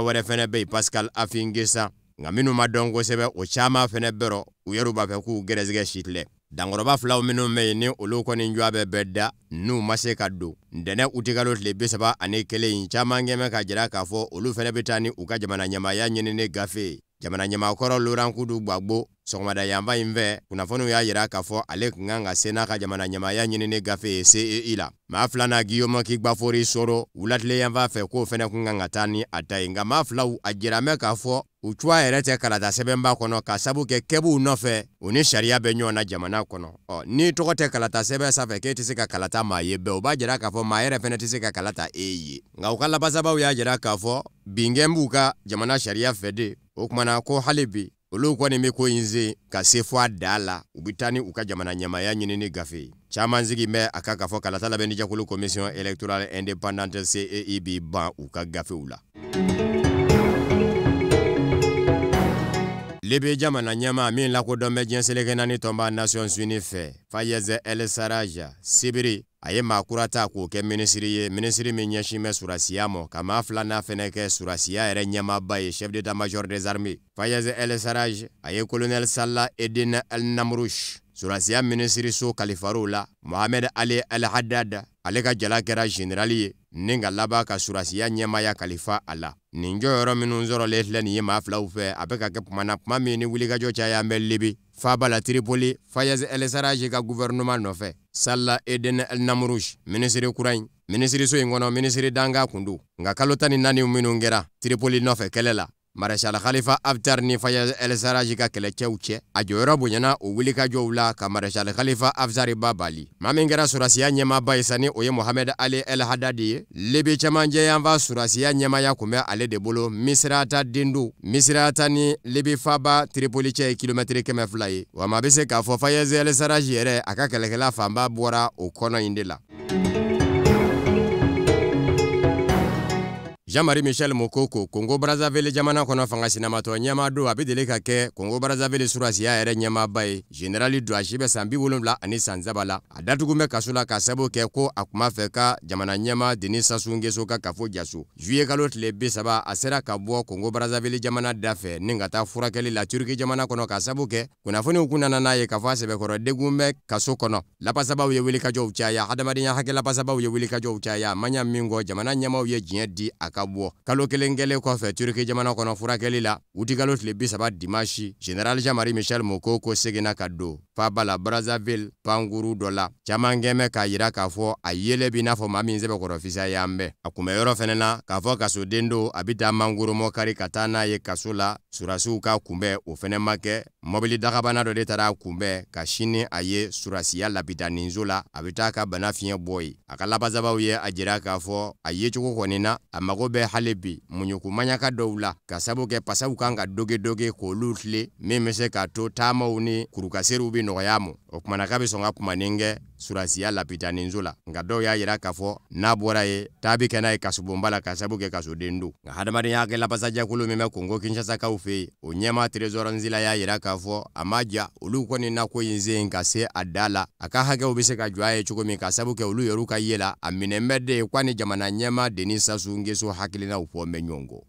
wɛrɛ fɛnɛ bɛ yen Pascal Afingesa nka minnu ma dɔn kosɛbɛ o caman fɛnɛ bɛrɔ u yɛrɛ b'a fɛ k'u gɛrɛsɛgɛ sitilɛ dankɔrɔba filaw minnu bɛ yen ni olu kɔni jɔ bɛ da n'u ma se ka don ntɛnɛn uti kalo tile 31 in caman kɛmɛ ka jira k'a fɔ olu fɛnɛ bɛ taa ni u ka jamana ɲɛmaaya ɲinini gafe jamana ɲɛmaakɔrɔ Laurent Kudu Gbagbo sɔgɔmada yanfa in fɛ kunnafoniw y'a jira k'a fɔ ale kun kan ka se n'a ka jamana ɲɛmaaya ɲinini gafe ye CEI la maa filanan Guillaume Kigbafori Soro wulatile yanfa fɛ k'o fɛnɛ kun kan ka taa ni a ta ye nka maa filaw a jiramɛ k'a fɔ u cogoya yɛrɛ tɛ kalata sɛbɛnba kɔnɔ ka sabu kɛ kɛbuw nɔfɛ u ni sariya bɛ ɲɔgɔn na jamana kɔnɔ ni tɔgɔ tɛ kalata sɛbɛn sanfɛ k'e tɛ se ka kalata maa ye bɛɛ o b'a jira k'a fɔ maa yɛrɛ fɛnɛ tɛ se ka kalata e ye nka u ka labasabaw y'a jira k'a fɔ bingɛn b'u ka jamana sariya fɛ de o kumana ko hali bi olu kɔni bɛ ko in se ka se fɔ a da la u bɛ taa ni u ka jamana ɲɛmaaya ɲinini gafe caman sigi bɛ a ka fɔ kalata labɛnni jɛkulu commission électorale indépendante CEI bi ban u ka gafew la. Libi jamana ɲɛma min lakodɔn bɛ diɲɛ seleke naani tɔnba Nations Unies fɛ Fayez El Sarraj sibiri a ye maa kura ta k'o kɛ minisiri ye minisiri min ɲɛsin bɛ surasiya mɔ ka maa filanan fɛnɛ kɛ surasiya yɛrɛ ɲɛmaaba ye chef d'état-major des armées. Fayez El Sarraj a ye colonel Salah Eddine El Namrouche surasiya minisiriso kalifar'o la. Mohamed Ali El Haddad ale ka jala kɛra generali ye ni ka laban ka surasiya ɲɛmaya kalifa a la. Nin jɔyɔrɔ minnu sɔrɔlen filɛ nin ye maa filaw fɛ a bɛ ka kɛ kuma min ni wulikajɔ caya bɛ Libi faaba la Tripoli Fayez El Sarraj ka gouvernement nɔfɛ. Salah Eddine El Namrouche minisiri kura in minisiriso in kɔnɔ minisiri danga kun don nka kalo 14 minnu kɛra Tripoli nɔfɛ kɛlɛ la Marshal Khalifa Haftar ni Fayez El Sarraj ka kɛlɛcɛw cɛ a jɔyɔrɔ bonyana o wulikajɔw la ka Marshal Khalifa Haftar ba bali. Maa min kɛra surasiya ɲɛmaaba ye sani o ye Mohamed Ali El Haddad ye. Libi cɛmancɛ yanfa surasiya ɲɛmaya kun bɛ ale de bolo Misrata Dindo. Misrata ni Libi faaba Tripoli cɛ ye kilomɛtiri 200 ye. Wa maa bɛ se k'a fɔ Fayez El Sarraj yɛrɛ a ka kɛlɛkɛla fanba bɔra o kɔnɔ in de la. Jean-Marie Michel Mokoko Congo Brazzaville jamana kɔnɔ fanga sinamatɔ ɲɛma don a bɛ deli ka kɛ Congo Brazzaville surasiya yɛrɛ ɲɛmaaba ye. Generali Douachi bɛ san 70 ani san 3 la. A datugu bɛ kaso la ka sababu kɛ ko a kuma fɛ ka jamana ɲɛma Denis Sassou Nguesso ka kafo jaso. Juillet kalo tile 30 a sera ka bɔ Congo Brazzaville jamana da fɛ ni ka taa furakɛli la Turki jamana kɔnɔ ka sababu kɛ kunnafoniw kun nana n'a ye k'a fɔ a sɛbɛkɔrɔ degun bɛ kaso kɔnɔ. Lapasabaw ye wulikajɔw caya hadamadenya hakɛ lapasabaw ye wulikajɔw caya manya min kɔ jamana ɲɛmaw ye diɲɛ di a ka bɔ. Kalo kelen kɛlen kɔfɛ Turki jamana kɔnɔ furakɛli la uti kalo tile 30 dimanche General Jean-Marie Michel Mokoko seginna ka don faaba la Brazzaville panguru dɔ la. Caman kɛmɛ k'a yira k'a fɔ a yele bi n'a fɔ maa min sɛbɛkɔrɔ fisa y'an bɛɛ. A kun bɛ yɔrɔ fɛnɛ na k'a fɔ kasoden don a bɛ taa mangoromɔ kari ka taa n'a ye kaso la surasiw ka kunbɛn o fɛnɛ ma kɛ. Mobili dagabana dɔ de taara a kunbɛn ka sini a ye surasiya labita ninzo la a bɛ taa ka bana fiɲɛ bɔ ye. A ka labasabaw ye a jira k'a fɔ a ye cogo kɔni na a mago bɛ hali bi muɲukumanyaka dɔw la ka sababu kɛ pasaw kan ka doge k'olu tile min bɛ se k'a to taamaw ni kurukaseriw bi nɔgɔya mɔ. O kumana k'a bɛ sɔn ka kumanin kɛ surasiya labita ninzo la nka dɔw y'a yira k'a fɔ n'a bɔra ye taa bi kɛ n'a ye kasobonba la ka sababu kɛ kasoden don. Nka hadamadenya hakɛ labasajakulu min bɛ Congo Kinshasakaw fɛ yen o ɲɛma Trésor Nzila y'a yira k'a fɔ a ma ja olu kɔni na ko in sen ka se a da la a ka hakɛw bɛ se ka jɔ a ye cogo min ka sababu kɛ olu yɛrɛw ka ye la a minɛn bɛ de kwa ni jamana ɲɛma Denis Sassou Nguesso hakilinaw fɔ mɛ ɲɔgɔn kɔ.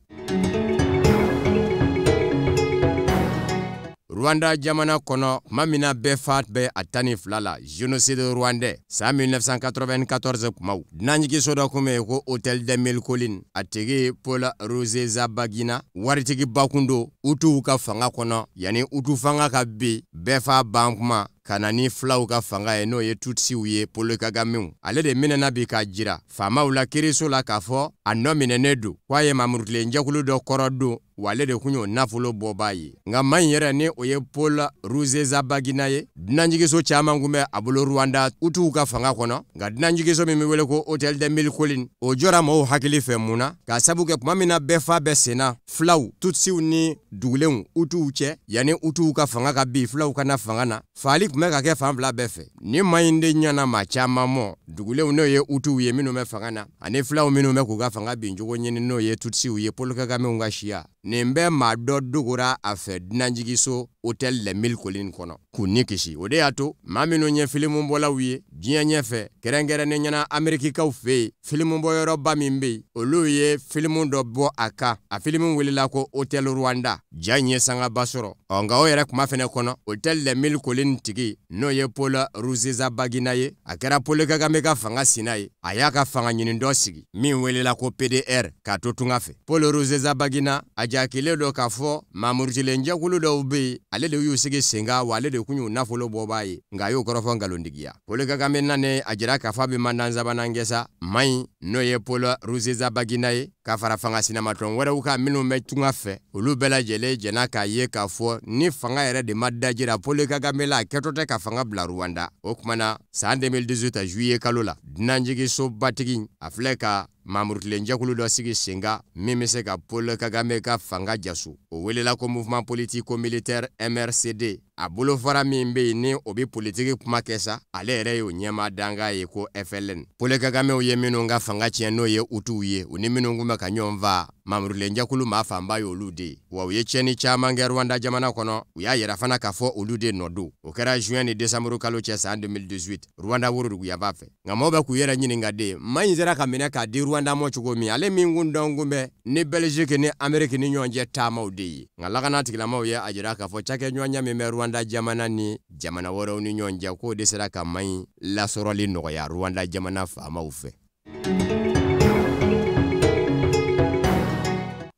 Rwanda jamana kɔnɔ kuma mina bɛɛ fa bɛ a 12 la génocide rwandais san 1994 kumaw dunanjigiso dɔ kun bɛ ko Hôtel des Mille Collines a tigi Paul Rusesabagina waritigi bakundo Hutuw ka fanga kɔnɔ yani Hutu fanga ka bin bɛɛ fa ban kuma kana ni filaw ka fanga ye n'o ye Tutsiw ye Paul Kagamew ale de minɛna bi ka jira faamaw la kiriso la k'a fɔ a nɔ minɛnen don k'a ye mamurutilen jɛkulu dɔ kɔrɔ don wa ale de kun y'o nafolo bɔbaa ye nka maa in yɛrɛ ni o ye Paul Rusesabagina ye dunanjigiso caman kun bɛ a bolo Rwanda Hutuw ka fanga kɔnɔ nka dunanjigiso min bɛ wele ko Hôtel des Mille Collines o jɔra mɔgɔw hakili fɛ mun na k'a sababu kɛ kuma min na bɛɛ fa bɛɛ senna filaw Tutsiw ni dugulenw Hutuw cɛ yani Hutuw ka fanga ka bin filaw kana fanga na faali kun bɛ ka kɛ fan fila bɛɛ fɛ ni maa in de ɲana maa caman mɔ dugulenw n'o ye Hutuw ye minnu bɛ fanga na ani filaw minnu bɛ k'u ka fanga bin cogo ɲini n'o ye Tutsiw ye Paul Kagamew ka siya nin bɛ maa dɔ dogora a fɛ dunanjigiso Hôtel des Mille Collines kɔnɔ k'u ni kisi o de y'a to maa minnu ye filimu bɔlaw ye diɲɛ ɲɛfɛ kɛrɛnkɛrɛnnen ɲɛna Amerikikaw fɛ yen filimu bɔyɔrɔba min bɛ yen olu ye filimu dɔ bɔ a kan a filimu welela ko Hôtel Rwanda ja in ye sangaba sɔrɔ nka o yɛrɛ kuma fɛnɛ kɔnɔ Hôtel des Mille Collines tigi n'o ye Paul Rusesabagina ye a kɛra Paul Kagame ka fanga sina ye a y'a ka fanga ɲini dɔ sigi min welela ko PDR k'a to tunga fɛ Paul Rusesabagina a jakilen dɔ k'a fɔ mamurutilen jɛkulu dɔw bɛ yen ale de y'u sigi senga wa ale de kun y'u nafolo bɔbaa ye nka a y'o kɔrɔfɔ nkalontigiya Paul Kagame nane a jira k'a fɔ a bɛ mandan sabanan kɛ sa maɲi n'o ye Paul Rusesabagina ye ka fara fanga sinamatɔn wɛrɛw kan minnu bɛ tunga fɛ olu bɛɛ lajɛlen jɛna k'a ye k'a fɔ ni fanga yɛrɛ de ma dajira Paul Kagame la a kɛtɔ tɛ ka fanga bila Rwanda o kumana san 2018 juillet kalo la dunanjigiso batigi a filɛ ka mamurutilen jɛkulu dɔ sigi senga min bɛ se ka Paul Kagame ka fanga jaso o welela ko mouvement politico-militaire MRCD a bolofara min bɛ yen ni o bɛ politiki kuma kɛ sa ale yɛrɛ y'o ɲɛma danga ye ko FLN Paul Kagame ye minnu ka fanga tiɲɛ n'o ye Hutuw ye u ni minnu kun bɛ ka ɲɔgɔn fa mamurulenjakulu maa fanba ye olu de wa u ye tiɲɛni caaman kɛ Rwanda jamana kɔnɔ u y'a yɛrɛ fana k'a fɔ olu de nɔ don o kɛra juin ni décembre kalo cɛ san 2018 Rwanda woroduguyanfan fɛ nka maaw bɛ k'u yɛrɛ ɲininka de ma in sera ka minɛ k'a di Rwanda mɔ cogo min ale min kun dɔn kun bɛ ni Belgique ni Amérique ni ɲɔgɔn cɛ taamaw de ye nka lakana tigilamaw ye a jira k'a fɔ cakɛɲɔgɔnya min bɛ Rwanda jamana ni jamana wɛrɛw ni ɲɔgɔn cɛ k'o de sera ka ma in lasɔrɔli nɔgɔya Rwanda jamana faamaw fɛ.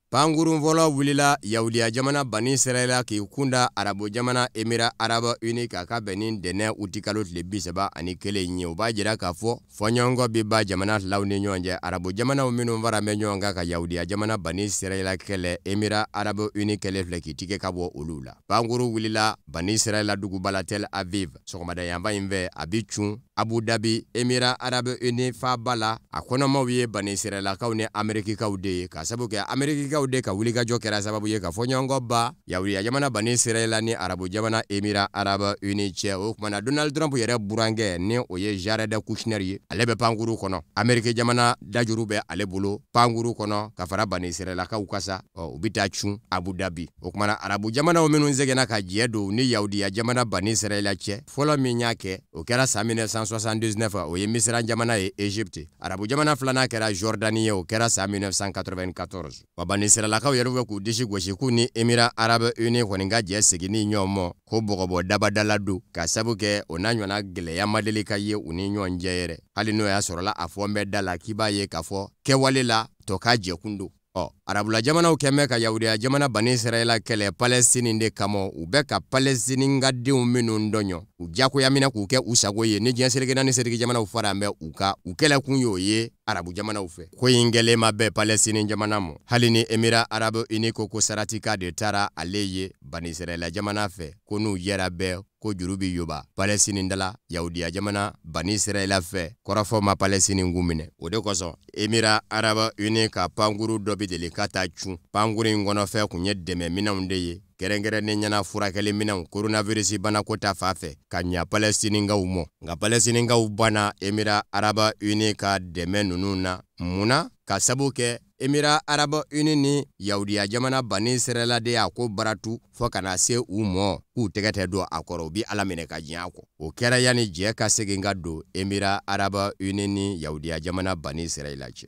Pangurun fɔlɔ wulila Yahudiya jamana Bani Israɛla k'i kunda Arabu jamana Émirats Arabes Unis k'a ka bɛn ni ntɛnɛn uti kalo tile 31 ye o b'a jira k'a fɔ fɔɲɔgɔnkɔ bi ba jamana filaw ni ɲɔgɔn cɛ Arabu jamanaw minnu fara bɛ ɲɔgɔn kan ka Yahudiya jamana Bani Israɛla kɛlɛ Émirats Arabes Unis kɛlɛ filɛ k'i tigɛ ka bɔ olu la. Panguru wulila Bani Israɛla duguba la Tel Aviv sɔgɔmada yanfan in fɛ a bi cun Abu Dhabi Émirats Arabes Unis faaba la a kɔnɔmaw ye Bani Israɛlakaw ni Amerikikaw de ye ka sabu kɛ Amerikikaw de ka wulikajɔ kɛra sababu ye ka fɔɲɔgɔnkɔba Yahudiya jamana Bani Israɛla ni Arabu jamana Émirats Arabes Unis cɛ o kumana Donald Trump yɛrɛ burankɛ ni o ye Jared Kushner ye ale bɛ pankuru kɔnɔ Ameriki jamana dajuru bɛ ale bolo pankuru kɔnɔ ka fara Bani Israɛlakaw kasa u bi taa cun Abu Dhabi o kumana Arabu jamanaw minnu sɛgɛnna ka jɛ don ni Yahudiya jamana Bani Israɛla cɛ fɔlɔ min y'a kɛ o kɛra san 1979 o ye Misira jamana ye Egypte Arabu jamana filanan kɛra Jordanie ye o kɛra san 1994 wa Bani Israɛlakaw yɛrɛ bɛ k'u disi gosi k'u ni Émirats Arabes Unis kɔni ka jɛ segini ɲɔgɔn mɔ ko bɔgɔbɔ dabadala don ka sabu kɛ o n'a ɲɔgɔnna gɛlɛya ma deli ka ye u ni ɲɔgɔn cɛ yɛrɛ hali n'o y'a sɔrɔla a fɔ n bɛ da la k'i b'a ye k'a fɔ kɛwale la tɔ ka jɛkun don Arabula jamanaw kɛmɛ ka Yahudiya jamana Bani Israɛla kɛlɛ Palestine de kama u bɛ ka Palestine ka denw minnu dɔɲɔ u jakoya minɛ k'u kɛ u sago ye ni diɲɛ seleke naani seleke jamanaw fara an bɛ u kɛlɛ kun y'o ye Arabu jamanaw fɛ ko in gɛlɛn ma bɛɛ Palestine jamana mɔ hali ni Émirats Arabes Unis ko saratika de taara ale ye Bani Israɛla jamana fɛ ko n'u jɛra bɛɛ ko juru bi yoba Palestine dala Yahudiya jamana Bani Israɛla fɛ kɔrɔfɔ ma Palestine kun minɛ o de kosɔn Émirats Arabes Unis ka pankuru dɔ bi deli ka taa cun pankuru in kɔnɔfɛ kun ye dɛmɛ minɛnw de ye kɛrɛnkɛrɛnnen ɲɛna furakɛli minɛnw coronavirus banako ta fan fɛ ka ɲa Palestinikaw mɔ nka Palestinikaw banna Émirats Arabes Unis ka dɛmɛ ninnu na munna ka sabu kɛ Émirats Arabes Unis ni Yahudiya jamana Bani Israɛla de y'a ko baratu fɔ kana se u mɔ k'u tɛgɛ tɛ don a kɔrɔ u bi Ala minɛ ka diɲɛ kɔ o kɛra yanni jɛ ka segin ka don Émirats Arabes Unis ni Yahudiya jamana Bani Israɛla cɛ.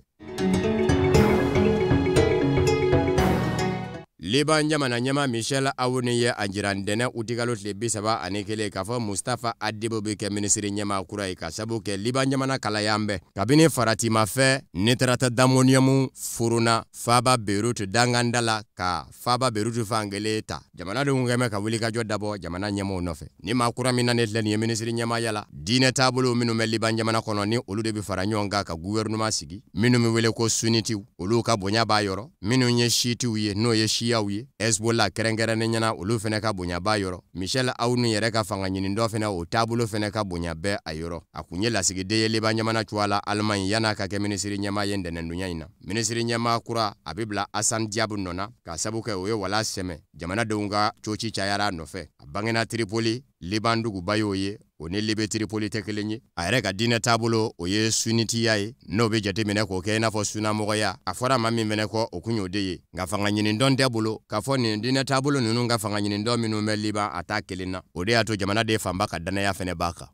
Liban jamana ɲɛma Michel Aoun ye a jira ntɛnɛn uti kalo tile 31 k'a fɔ Mustafa Adibo bɛ kɛ minisiri ɲɛma kura ye ka sabu kɛ Liban jamana kalayan bɛɛ kabini faratimafɛ Nitrate d'amonium furuna Faba Beirut danganda la ka Faba Beirut fankelen ta jamanadenw kɛmɛ ka wulikajɔ dabɔ jamana ɲɛmaw nɔfɛ ni maa kura min nalen filɛ nin ye minisiri ɲɛmaya la diinɛ taabolo minnu bɛ Liban jamana kɔnɔ ni olu de bɛ fara ɲɔgɔn kan ka gouvernement sigi minnu bɛ wele ko sunnitiw olu ka bonya b'a yɔrɔ minnu ye shiitiw ye n'o ye shiyaw ye Hezbollah kɛrɛnkɛrɛnnen ɲɛna olu fɛnɛ ka bonya b'a yɔrɔ Michel Aoun yɛrɛ ka fanga ɲini dɔ fɛnɛ o taabolo fɛnɛ ka bonya bɛɛ a yɔrɔ a kun ye lasigiden ye Liban jamana cogoya la Allemagne yan'a ka kɛ minisiri ɲɛma ye ntɛnɛndonya in na minisiri ɲɛma kura a bɛ bila Hassan Diab nɔ na ka sabu kɛ o ye wala sɛmɛ jamanadenw ka coci cayara a nɔfɛ a bangena Tripoli Liban duguba y'o ye o ni Libe Tripoli tɛ kelen ye a yɛrɛ ka diinɛ taabolo o ye sunnitiya ye n'o bɛ jateminɛ k'o kɛ i n'a fɔ sunnamɔgɔya a fɔra ma min fɛnɛ kɔ o kun y'o de ye nka fanga ɲinindɔn tɛ bolo k'a fɔ nin diinɛ taabolo ninnu ka fanga ɲinindɔn minnu bɛ Liban a t'a kelen na o de y'a to jamanaden fanba ka danaya fɛnɛ b'a kan.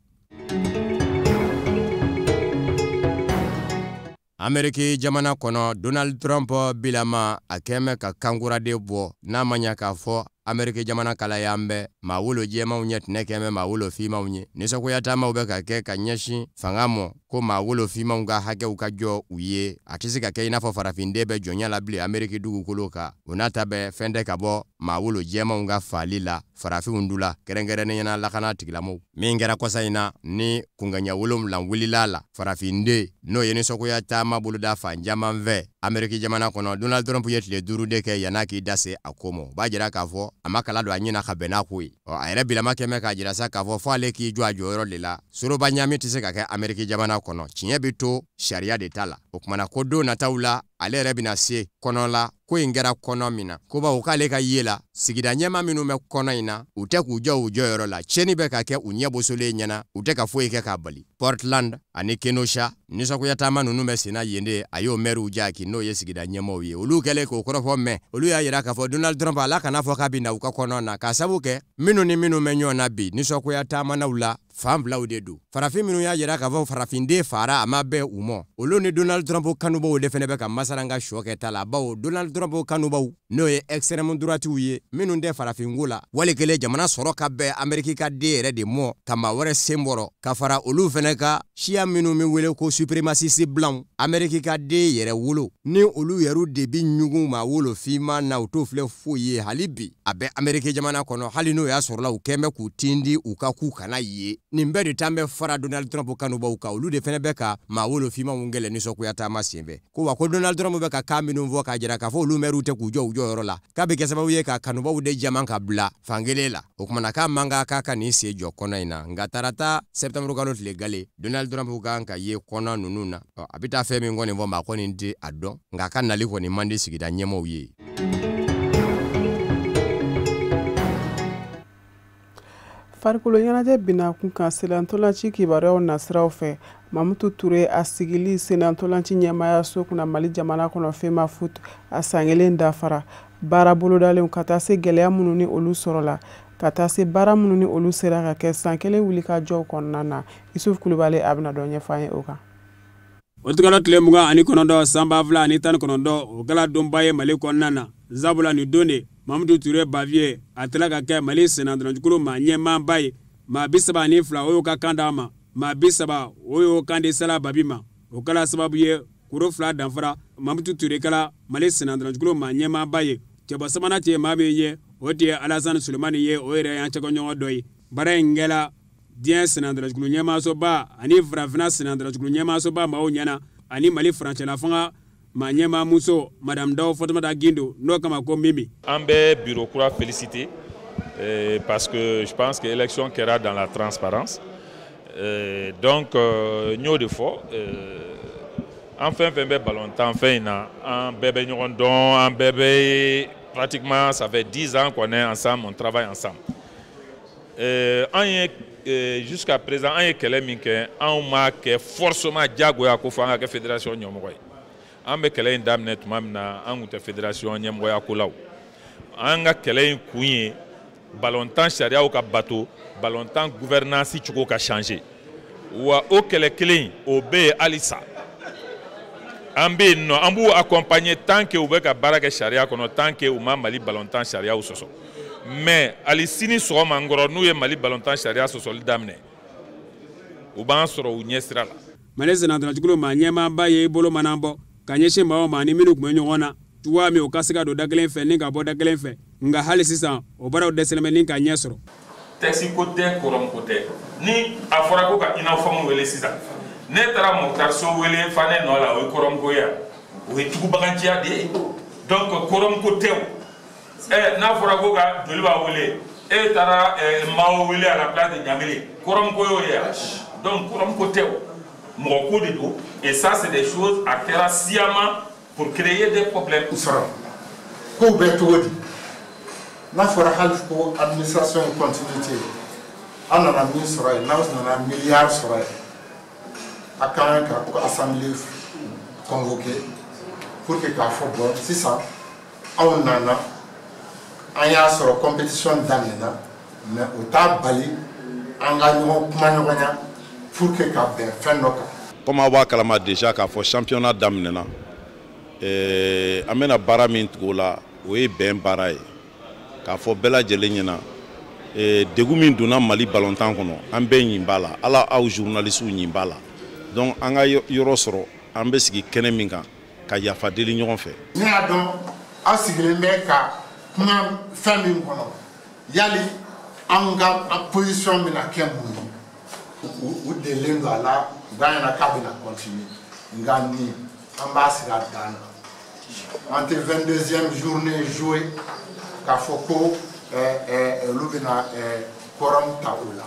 Ameriki jamana kɔnɔ Donald Trump bilama a kɛmɛ ka kankuraden bɔ n'a ma ɲa k'a fɔ Ameriki jamana kalayan bɛɛ maa wolo jɛmaw ɲɛ tinɛ kɛmɛ maa wolo fimaw ye nisɔngoyataamaw bɛ ka kɛ ka ɲɛsin fanga mɔ ko maa wolo fimaw ka hakɛw ka jɔ u ye a tɛ se ka kɛ i n'a fɔ farafinden bɛ jɔnya la bilen Ameriki dugukolo kan o n'a ta bɛɛ fɛn tɛ ka bɔ maa wolo jɛmaw ka faali la farafinw du la kɛrɛnkɛrɛnnen ɲɛna lakana tigilamɔgɔw min kɛra kɔsa in na ni kunkanɲɛ 7 wulila la farafinden n'o ye nisɔngoyataama boloda fan caman fɛ Ameriki jamana kɔnɔ Donald Trump ye tile 5 de kɛ yan'a k'i da se a ko mɔ b'a jira k'a fɔ a ma kala don a ɲɛna ka bɛn n'a ko ye a yɛrɛ bilama kɛmɛ k'a jira sa k'a fɔ fɔ ale k'i jɔ a jɔyɔrɔ de la soroba ɲami tɛ se ka kɛ Ameriki jamana kɔnɔ tiɲɛ bɛ to sariya de t'a la o kumana ko don nataw la ale yɛrɛ bɛna se kɔnɔ la ko in kɛra kɔnɔ min na ko bawo k'ale ka ye la sigida ɲɛma minnu bɛ kɔnɔ in na u tɛ k'u jɔ u jɔyɔrɔ la cɛni bɛ ka kɛ u ɲɛbosolen ɲɛna u tɛ ka foyi kɛ k'a bali Portland ani Kenosha nisɔngoya taama ninnu bɛ senna yen de a y'o mɛriw jaki n'o ye sigida ɲɛmaw ye olu kɛlen k'o kɔrɔfɔ mɛn olu y'a yira k'a fɔ Donald Trump ala kana fɔ k'a bɛ na u ka kɔnɔ na k'a sabu kɛ minnu ni minnu bɛ ɲɔgɔn na bi nisɔngoya taamanaw la fan filaw de don farafin minnu y'a yira k'a fɔ farafinden fara a ma bɛn u mɔ olu ni Donald Trump kanubaw de fɛnɛ bɛ ka masaranga sɔ kɛ ta la bawo Donald Trump kanubaw n'o ye extrême droitiw ye minnu tɛ farafinko la wali kelen jamana sɔrɔ ka bɛn Ameriki ka den yɛrɛ de mɔ ka maa wɛrɛ sen bɔrɔ ka fara olu fɛnɛ ka siya minnu bɛ wele ko suprémaciste blanc Ameriki ka den yɛrɛ wolo ni olu yɛrɛ de bi ɲugun maa wolo fiman na u t'o filɛ foyi ye hali bi a bɛ Ameriki jamana kɔnɔ hali n'o y'a sɔrɔla u kɛn bɛ k'u tindi u ka k'u kana ye nin bɛɛ de tan bɛ fara Donald Trump kanubaw kan olu de fɛnɛ bɛ ka maa wolo fimanw gɛlɛn nisɔngoya taama senfɛ ko wa ko Donald Trump bɛ ka kan minnu fɔ k'a jira k'a fɔ olu mɛriw tɛ k'u jɔ u jɔyɔrɔ la k'a bɛ kɛ sababu ye ka kanubaw de jaman ka bila fankelen la o kumana k'a man k'a ka nin sen jɔ kɔnɔ in na nka tarata septembre kalo tile gale Donald Trump kan ka ye kɔnɔ ninnu na a bɛ taa fɛn min kɔni fɔ maa kɔni tɛ a dɔn nka a ka nali kɔni man di sigida ɲɛmaaw ye. farikolo ɲɛnajɛ bina kun kan senantolanci kibaruyaw nasiraw fɛ Mamutu Ture a sigili senantolanci ɲɛmayaso kunna Mali jamana kɔnɔ FEMA Foot a san kelen dafara baara bolodalen ka taa se gɛlɛya minnu ni olu sɔrɔla ka taa se baara minnu ni olu sera ka kɛ san kelen wuli ka jɔw kɔnɔna na Yusuf Kulubali a bɛna dɔ ɲɛfɔ an ye o kan. O tigala tile 29 san 2019 o kɛla donba ye Mali kɔnɔna na sabula ni don de Mamutu Ture Bavier a tila ka kɛ Mali senantolanjikulu maa ɲɛmaaba ye maa 32 o y'o ka kan d'a ma maa 30 o y'o kan di Sala Babi ma o kɛla sababu ye kuro 2 danfara Mamutu Ture kɛla Mali senantolanjikulu maa ɲɛmaaba ye cɛbɔ sabanan tɛ maa min ye o tɛ Alassane Sulemani ye o yɛrɛ y'an cɛkɔɲɔgɔn dɔ ye baara in kɛla diɲɛ senantolanjikulu ɲɛmaasoba ani farafinna senantolanjikulu ɲɛmaasoba maaw ɲɛna ani Mali farancɛla fanga maa ɲɛmaa muso Madame Daw Fatumata Gindo n'o kama ko Mimi. An bɛ bureau kura félicité parce que je pense que l'élection kɛra dans la transparence donc n y'o de fɔ an fɛn fɛn bɛ ballon-tan fɛn in na an bɛɛ bɛ ɲɔgɔn dɔn an bɛɛ bɛ pratiquement ça fait 10 ans qu'on est ensemble on travaille ensemble an ye jusqu'à présent an ye kɛlɛ min kɛ anw m'a kɛ forcément diyagoya ko fɔ an ka kɛ fédération ɲɛmɔgɔ ye an bɛ kɛlɛ in daminɛ tuma min na an tun tɛ fédération ɲɛmɔgɔya ko la an ka kɛlɛ in kun ye ballon-tan sariyaw ka bato ballon-tan gouvernance cogo ka changer wa o kɛlɛ kelen o bɛ yen halisa an bɛ yen nɔ an b'u accompagner tant que u bɛ ka baara kɛ sariya kɔnɔ tant que u ma Mali ballon-tan sariyaw sɔsɔ mais hali sini sɔgɔma n kɔrɔ n'u ye Mali ballon-tan sariya sɔsɔli daminɛ u b'an sɔrɔ u ɲɛsira la. Mali senantolanjikulu maa ɲɛmaaba ye i bolo mana bɔ ka ɲɛsin maaw ma ni minnu tun bɛ ɲɔgɔn na cogoya min u ka se ka don da kelen fɛ ni ka bɔ da kelen fɛ nka hali sisan o baaraw dɛsɛlen bɛ ni ka ɲɛ sɔrɔ. Texte ko tɛ kɔrɔm ko tɛ ni a fɔra ko ka uniforme wele sisan ne taara Mokhtar Sow wele fa ne nɔ la o ye kɔrɔm ko ye o ye tugubaganciya de ye donc kɔrɔm ko tɛ o n'a fɔra ko ka joli b'a wele e taara Mao wele à la place de Ɲamele kɔrɔm ko y'o ye donc kɔrɔm ko tɛ o mɔgɔ ko de don et ça c'est des choses à kɛra sciemment pour créer des problèmes. sɔrɔ ko bɛ cogo di n'a fɔra hali ko administration in continuité an nana min sɔrɔ yen n'aw nana miliyari sɔrɔ yen a kan ka assemblée convoqué pour que k'a fɔ bɔn sisan anw nana an y'a sɔrɔ compétition daminɛna mais o t'a bali an ka ɲɔgɔn kuma ɲɔgɔnya pour que ka bɛn fɛn dɔ kan. Comme aw b'a kalama déjà k'a fɔ championnat daminɛna an bɛna baara min tugu o la o ye bɛn baara ye k'a fɔ bɛɛ lajɛlen ɲɛna degun min donna Mali ballon-tan kɔnɔ an bɛɛ ɲin b'a la ala aw journalistes ɲin b'a la donc an ka yɔrɔ sɔrɔ an bɛ sigi kɛnɛ min kan ka yafa deli ɲɔgɔn fɛ. ne y'a dɔn aw sigilen bɛ ka kuma fɛn min kɔnɔ yali an ka position bɛna kɛ mun ye u delilen don a la u b'a ɲɛna k'a bɛna continuer nka ni an b'a sigi a dan na an tɛ 22e journée jouée k'a fɔ ko olu bɛna quorum ta o la.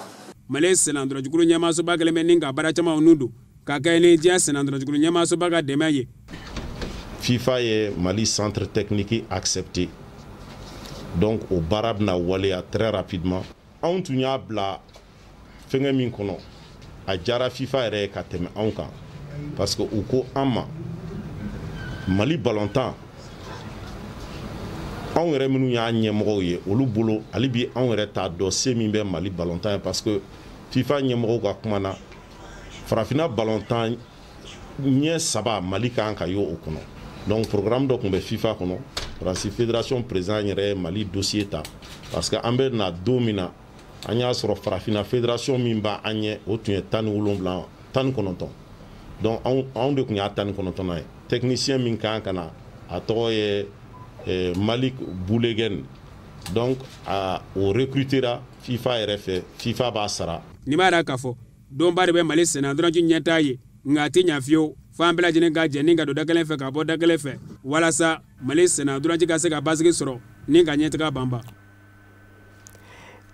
Mali senantolanjikulu ɲɛmaasoba kɛlen bɛ ni ka baara camanw n'u don k'a kɛ ni diɲɛ sennadolanjugulu ɲɛmaasoba ka dɛmɛ ye. FIFA ye Mali centre technique accepté. Donc au baara bɛna waleya très rapidement. Anw tun y'a bila fɛngɛ min kɔnɔ a diyara FIFA yɛrɛ ye ka tɛmɛ anw kan parce que u ko an ma Mali balontan anw yɛrɛ minnu y'a ɲɛmɔgɔw ye olu bolo hali bi anw yɛrɛ t'a dɔn se min bɛ Mali balontan ye parce que FIFA ɲɛmɔgɔw ka kuma na farafinna balontan ɲɛ saba Mali kan ka y'o kɔnɔ. Donc programme dɔ tun bɛ FIFA kɔnɔ Rasi fédération président yɛrɛ Mali dossier ta parce que an bɛ na don min na an y'a sɔrɔ farafinna fédération min b'a an ɲɛ o tun ye 17 19 donc anw de tun y'a 19 ye technicien min kan ka na a tɔgɔ ye Malik Boulegen donc o recrutera FIFA yɛrɛ fɛ FIFA b'a sara. Ni b'a da k'a fɔ donba de bɛ Mali sennadolanci ɲɛtaa ye nka a tɛ ɲɛ fiyewu fo an bɛɛ lajɛlen ka jɛ ni ka don da kelen fɛ ka bɔ da kelen fɛ walasa Mali sennadolanci ka se ka basigi sɔrɔ ni ka ɲɛtaga banba.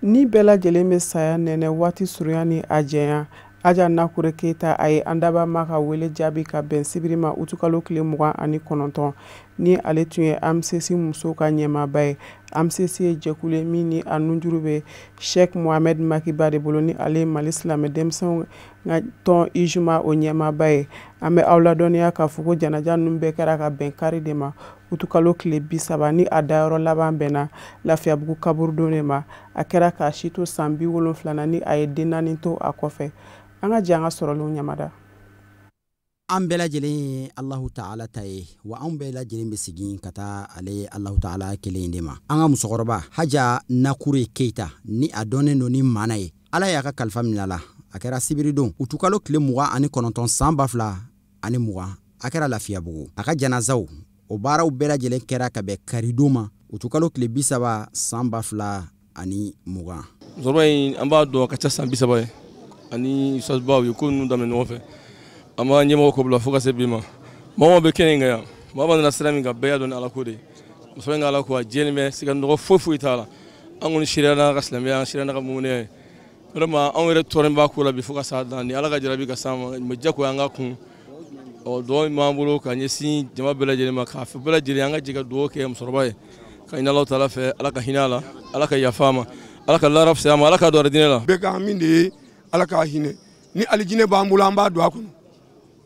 Ni bɛɛ lajɛlen bɛ saya nɛnɛ waati surunya ni a jɛnya Aja Nakure Keita a ye an dabama ka wele jaabi ka bɛn sibiri ma utukalo tile 29 ni ale tun ye AMCC musow ka ɲɛmaaba ye. AMCC ye jɛkulu ye min ni a nunjuru bɛ Sheikh Mohamed Makiba de bolo ni ale ye Mali silamɛ denmisɛnw ka tɔn Ijuma o ɲɛmaaba ye. An bɛ aw ladɔnniya k'a fɔ ko janaja ninnu bɛɛ kɛra ka bɛn kari de ma utukalo tile 30 ni a dayɔrɔ laban bɛnna Lafiyabugu kaburudon de ma. A kɛra k'a si to san 70 ni a ye den 4 to a kɔfɛ. An ka jɛ an ka sɔrɔlenw ɲamada. An bɛɛ lajɛlen ye Allahu Ta'ala ta ye wa an bɛɛ lajɛlen bɛ segin ka taa ale Allahu Ta'ala kelen de ma. An ka musokɔrɔba Haja Nakure Keita ni a dɔnnen don ni maana ye Ala y'a ka kalifa minɛ a la a kɛra sibiri don utukalo tile 29 san 2020 a kɛra Lafiyabugu. A ka janazaw o baaraw bɛɛ lajɛlen kɛra ka bɛn karidon ma utukalo tile 30 san 2020. Musokɔrɔba in an b'a dɔn ka ca san 30 ye ani usasbaw ye ko ninnu daminɛ ɲɔgɔn fɛ an b'a ɲɛmɔgɔ ko bila fo ka se bi ma mɔgɔ bɛ kɛnɛ in kan yan mɔgɔ nana sira min kan bɛɛ y'a dɔn ni Ala ko de ye muso in ka Ala ko a jɛlen bɛ se ka nɔgɔ foyi t'a la an kɔni siriya n'a ka silamɛya an siriya n'a ka mumuniya ye vraiment anw yɛrɛ tɔɔrɔlen b'a ko la bi fo ka s'a dan ni Ala ka jarabi ka s'an ma mais jagoya an ka kun dugawu min b'an bolo ka ɲɛsin jama bɛɛ lajɛlen ma k'a fɛ bɛɛ lajɛlen an ka jɛ ka dugawu kɛ musokɔrɔba ye ka ɲini Alahu Taala fɛ Ala ka hinɛ a la Ala ka yafa a ma Ala ka lahara fisaya a ma Ala ka don aridinɛ la bɛɛ ka min de ye Ala ka hinɛ ni alijinɛ b'an bolo an b'a don a kɔnɔ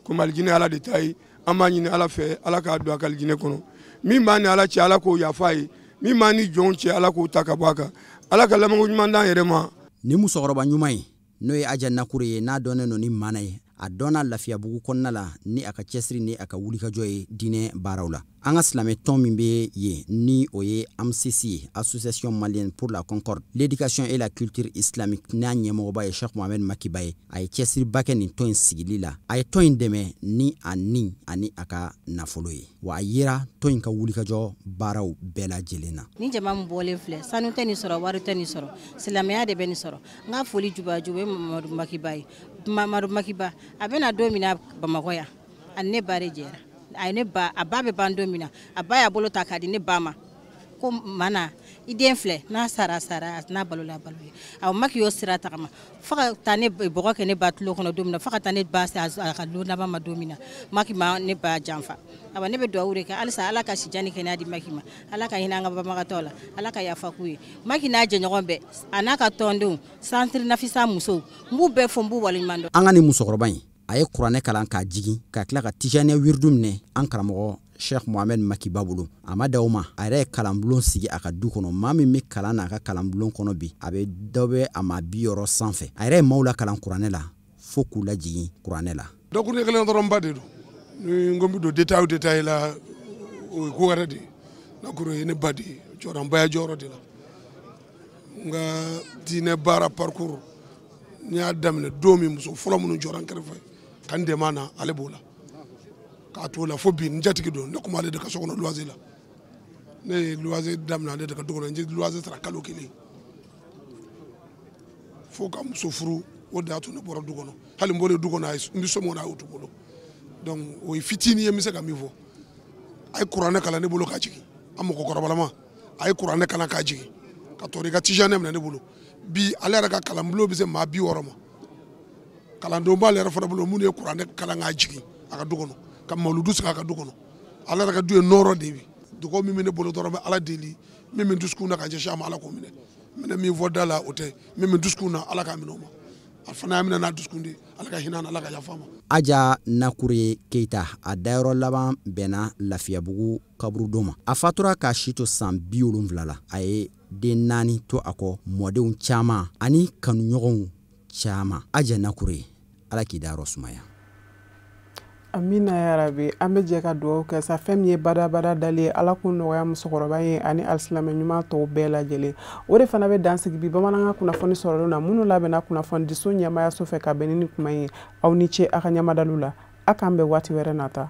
komi alijinɛ Ala de ta ye an b'a ɲini Ala fɛ Ala k'a don a ka alijinɛ kɔnɔ min b'a ni Ala cɛ Ala k'o yafa a ye min b'a ni jɔnw cɛ Ala k'o ta ka bɔ a kan Ala ka lamɛnko ɲuman d'an yɛrɛ ma. Ni musokɔrɔba ɲuman ye n'o ye Aja Nakure ye n'a dɔnnen don ni maana ye a dɔnna Lafiyabugu kɔnɔna la ni a ka cɛsiri ni a ka wulikajɔ ye diinɛ baaraw la. An ka silamɛ tɔn min bɛ yen ni o ye AMCC ye Association Malienne pour la Concorde, l'éducation et la culture islamique n'a ɲɛmɔgɔba ye Sheikh Mohamed Makiba ye a ye cɛsiriba kɛ nin tɔn in sigili la a ye tɔn in dɛmɛ ni a ni ani a ka nafolo ye wa a yera tɔn in ka wulikajɔ baaraw bɛɛ lajɛlen na. Ni jama min bɔlen filɛ sanu tɛ nin sɔrɔ wari tɛ nin sɔrɔ silamɛya de bɛ nin sɔrɔ n ka foli jubaju ye Mamadu Makiba ye Mamadu Makiba a bɛna don min na Bamakɔ yan ani ne ba de jɛra a ye ne ba a ba bɛ ban don min na a ba y'a bolo ta k'a di ne ba ma ko mana i den filɛ n'a sara n'a balola balo ye a Maki y'o sira tagama fo ka taa ne bɔgɔ kɛ ne ba tulo kɔnɔ don min na fo ka taa ne ba se a ka don laban ma don min na Maki ma ne ba janfa aba ne bɛ dugawu de kɛ halisa Ala ka sijan ni kɛnɛya di Maki ma Ala ka hinɛ an ka banbagatɔw la Ala ka yafa k'u ye Maki n'a jɛɲɔgɔn bɛɛ a n'a ka tɔndenw centre Nafisa musow n b'u bɛɛ fɔ n b'u waleɲuman dɔn. An ka nin musokɔrɔba in a ye kuranɛ kalan k'a jigin ka tila ka tijaniya wirdu minɛ an karamɔgɔ Sheikh Mohamed Makiba bolo a ma d'aw ma a yɛrɛ ye kalanbulon sigi a ka du kɔnɔ maa min bɛ kalan n'a ka kalanbulon kɔnɔ bi a bɛ dɔ bɛ a ma 60 sanfɛ a yɛrɛ ye maaw la kalan kuranɛ la fo k'u lajigin kuranɛ la. Dɔkun kelen dɔrɔn ba de don ni n ko n bɛ don détail la o ye ko wɛrɛ de ye Nakure ye ne ba de ye jɔyɔrɔ baya jɔyɔrɔ de la n ka diinɛ baara parcours n y'a daminɛ don min muso fɔlɔ minnu jɔra n kɛrɛfɛ ka n dɛmɛ na ale b'o la k'a to la fo bi n jatigi don ne kuma ale de ka so kɔnɔ luwanse la ne ye luwanse daminɛ ale de ka du kɔnɔ n ye luwanse sara kalo 1 fo ka muso furu o de y'a to ne bɔra du kɔnɔ hali n bɔra du kɔnɔ n bɛ somɔgɔw n'a y'o to bolo donc o ye fitinin ye n bɛ se ka min fɔ a ye kuranɛ kalan ne bolo k'a jigin a mɔgɔkɔrɔbalama a ye kuranɛ kalan k'a jigin ka tɔɔrɔ i ka tijanɛ minɛ ne bolo bi ale yɛrɛ ka kalanbulon bɛ se maa 60 ma kalandenw b'ale yɛrɛ fana bolo mun ye kuranɛ kalan k'a jigin a ka du kɔnɔ ka mawuludu sigi a ka du kɔnɔ ala yɛrɛ ka du ye nɔɔrɔ de bi dugawu min bɛ ne bolo dɔrɔn bɛ ala deli min bɛ dusukun na ka ɲɛsin a ma ala k'o minɛ n bɛna min fɔ da la o tɛ min bɛ dusukun na ala k'a minɛ o ma a fana y'a minɛ n'a dusukun de ala ka hinɛ ala ka yafa ma. Aja Nakure Keita a dayɔrɔ laban bɛnna Lafiyabugu kaburudon ma. A fatura k'a si to san 70 la a ye den 4 to a kɔ mɔdenw caman ani kanuɲɔgɔnw caman. Aja Nakure ala k'i dayɔrɔ sumaya. Amina yarabi an bɛ jɛ ka dugawu kɛ sa fɛn min ye badabada dali ye ala k'u nɔgɔya musokɔrɔba ye ani alisilamɛ ɲuman tɔw bɛɛ lajɛlen o de fana bɛ dansigi bi bamanankan kunnafoni sɔrɔlen na minnu labɛnna kunnafoni di so ɲɛmayaso fɛ ka bɛn ni kuma ye aw ni ce a ka ɲamadaliw la a k'an bɛn waati wɛrɛ nata.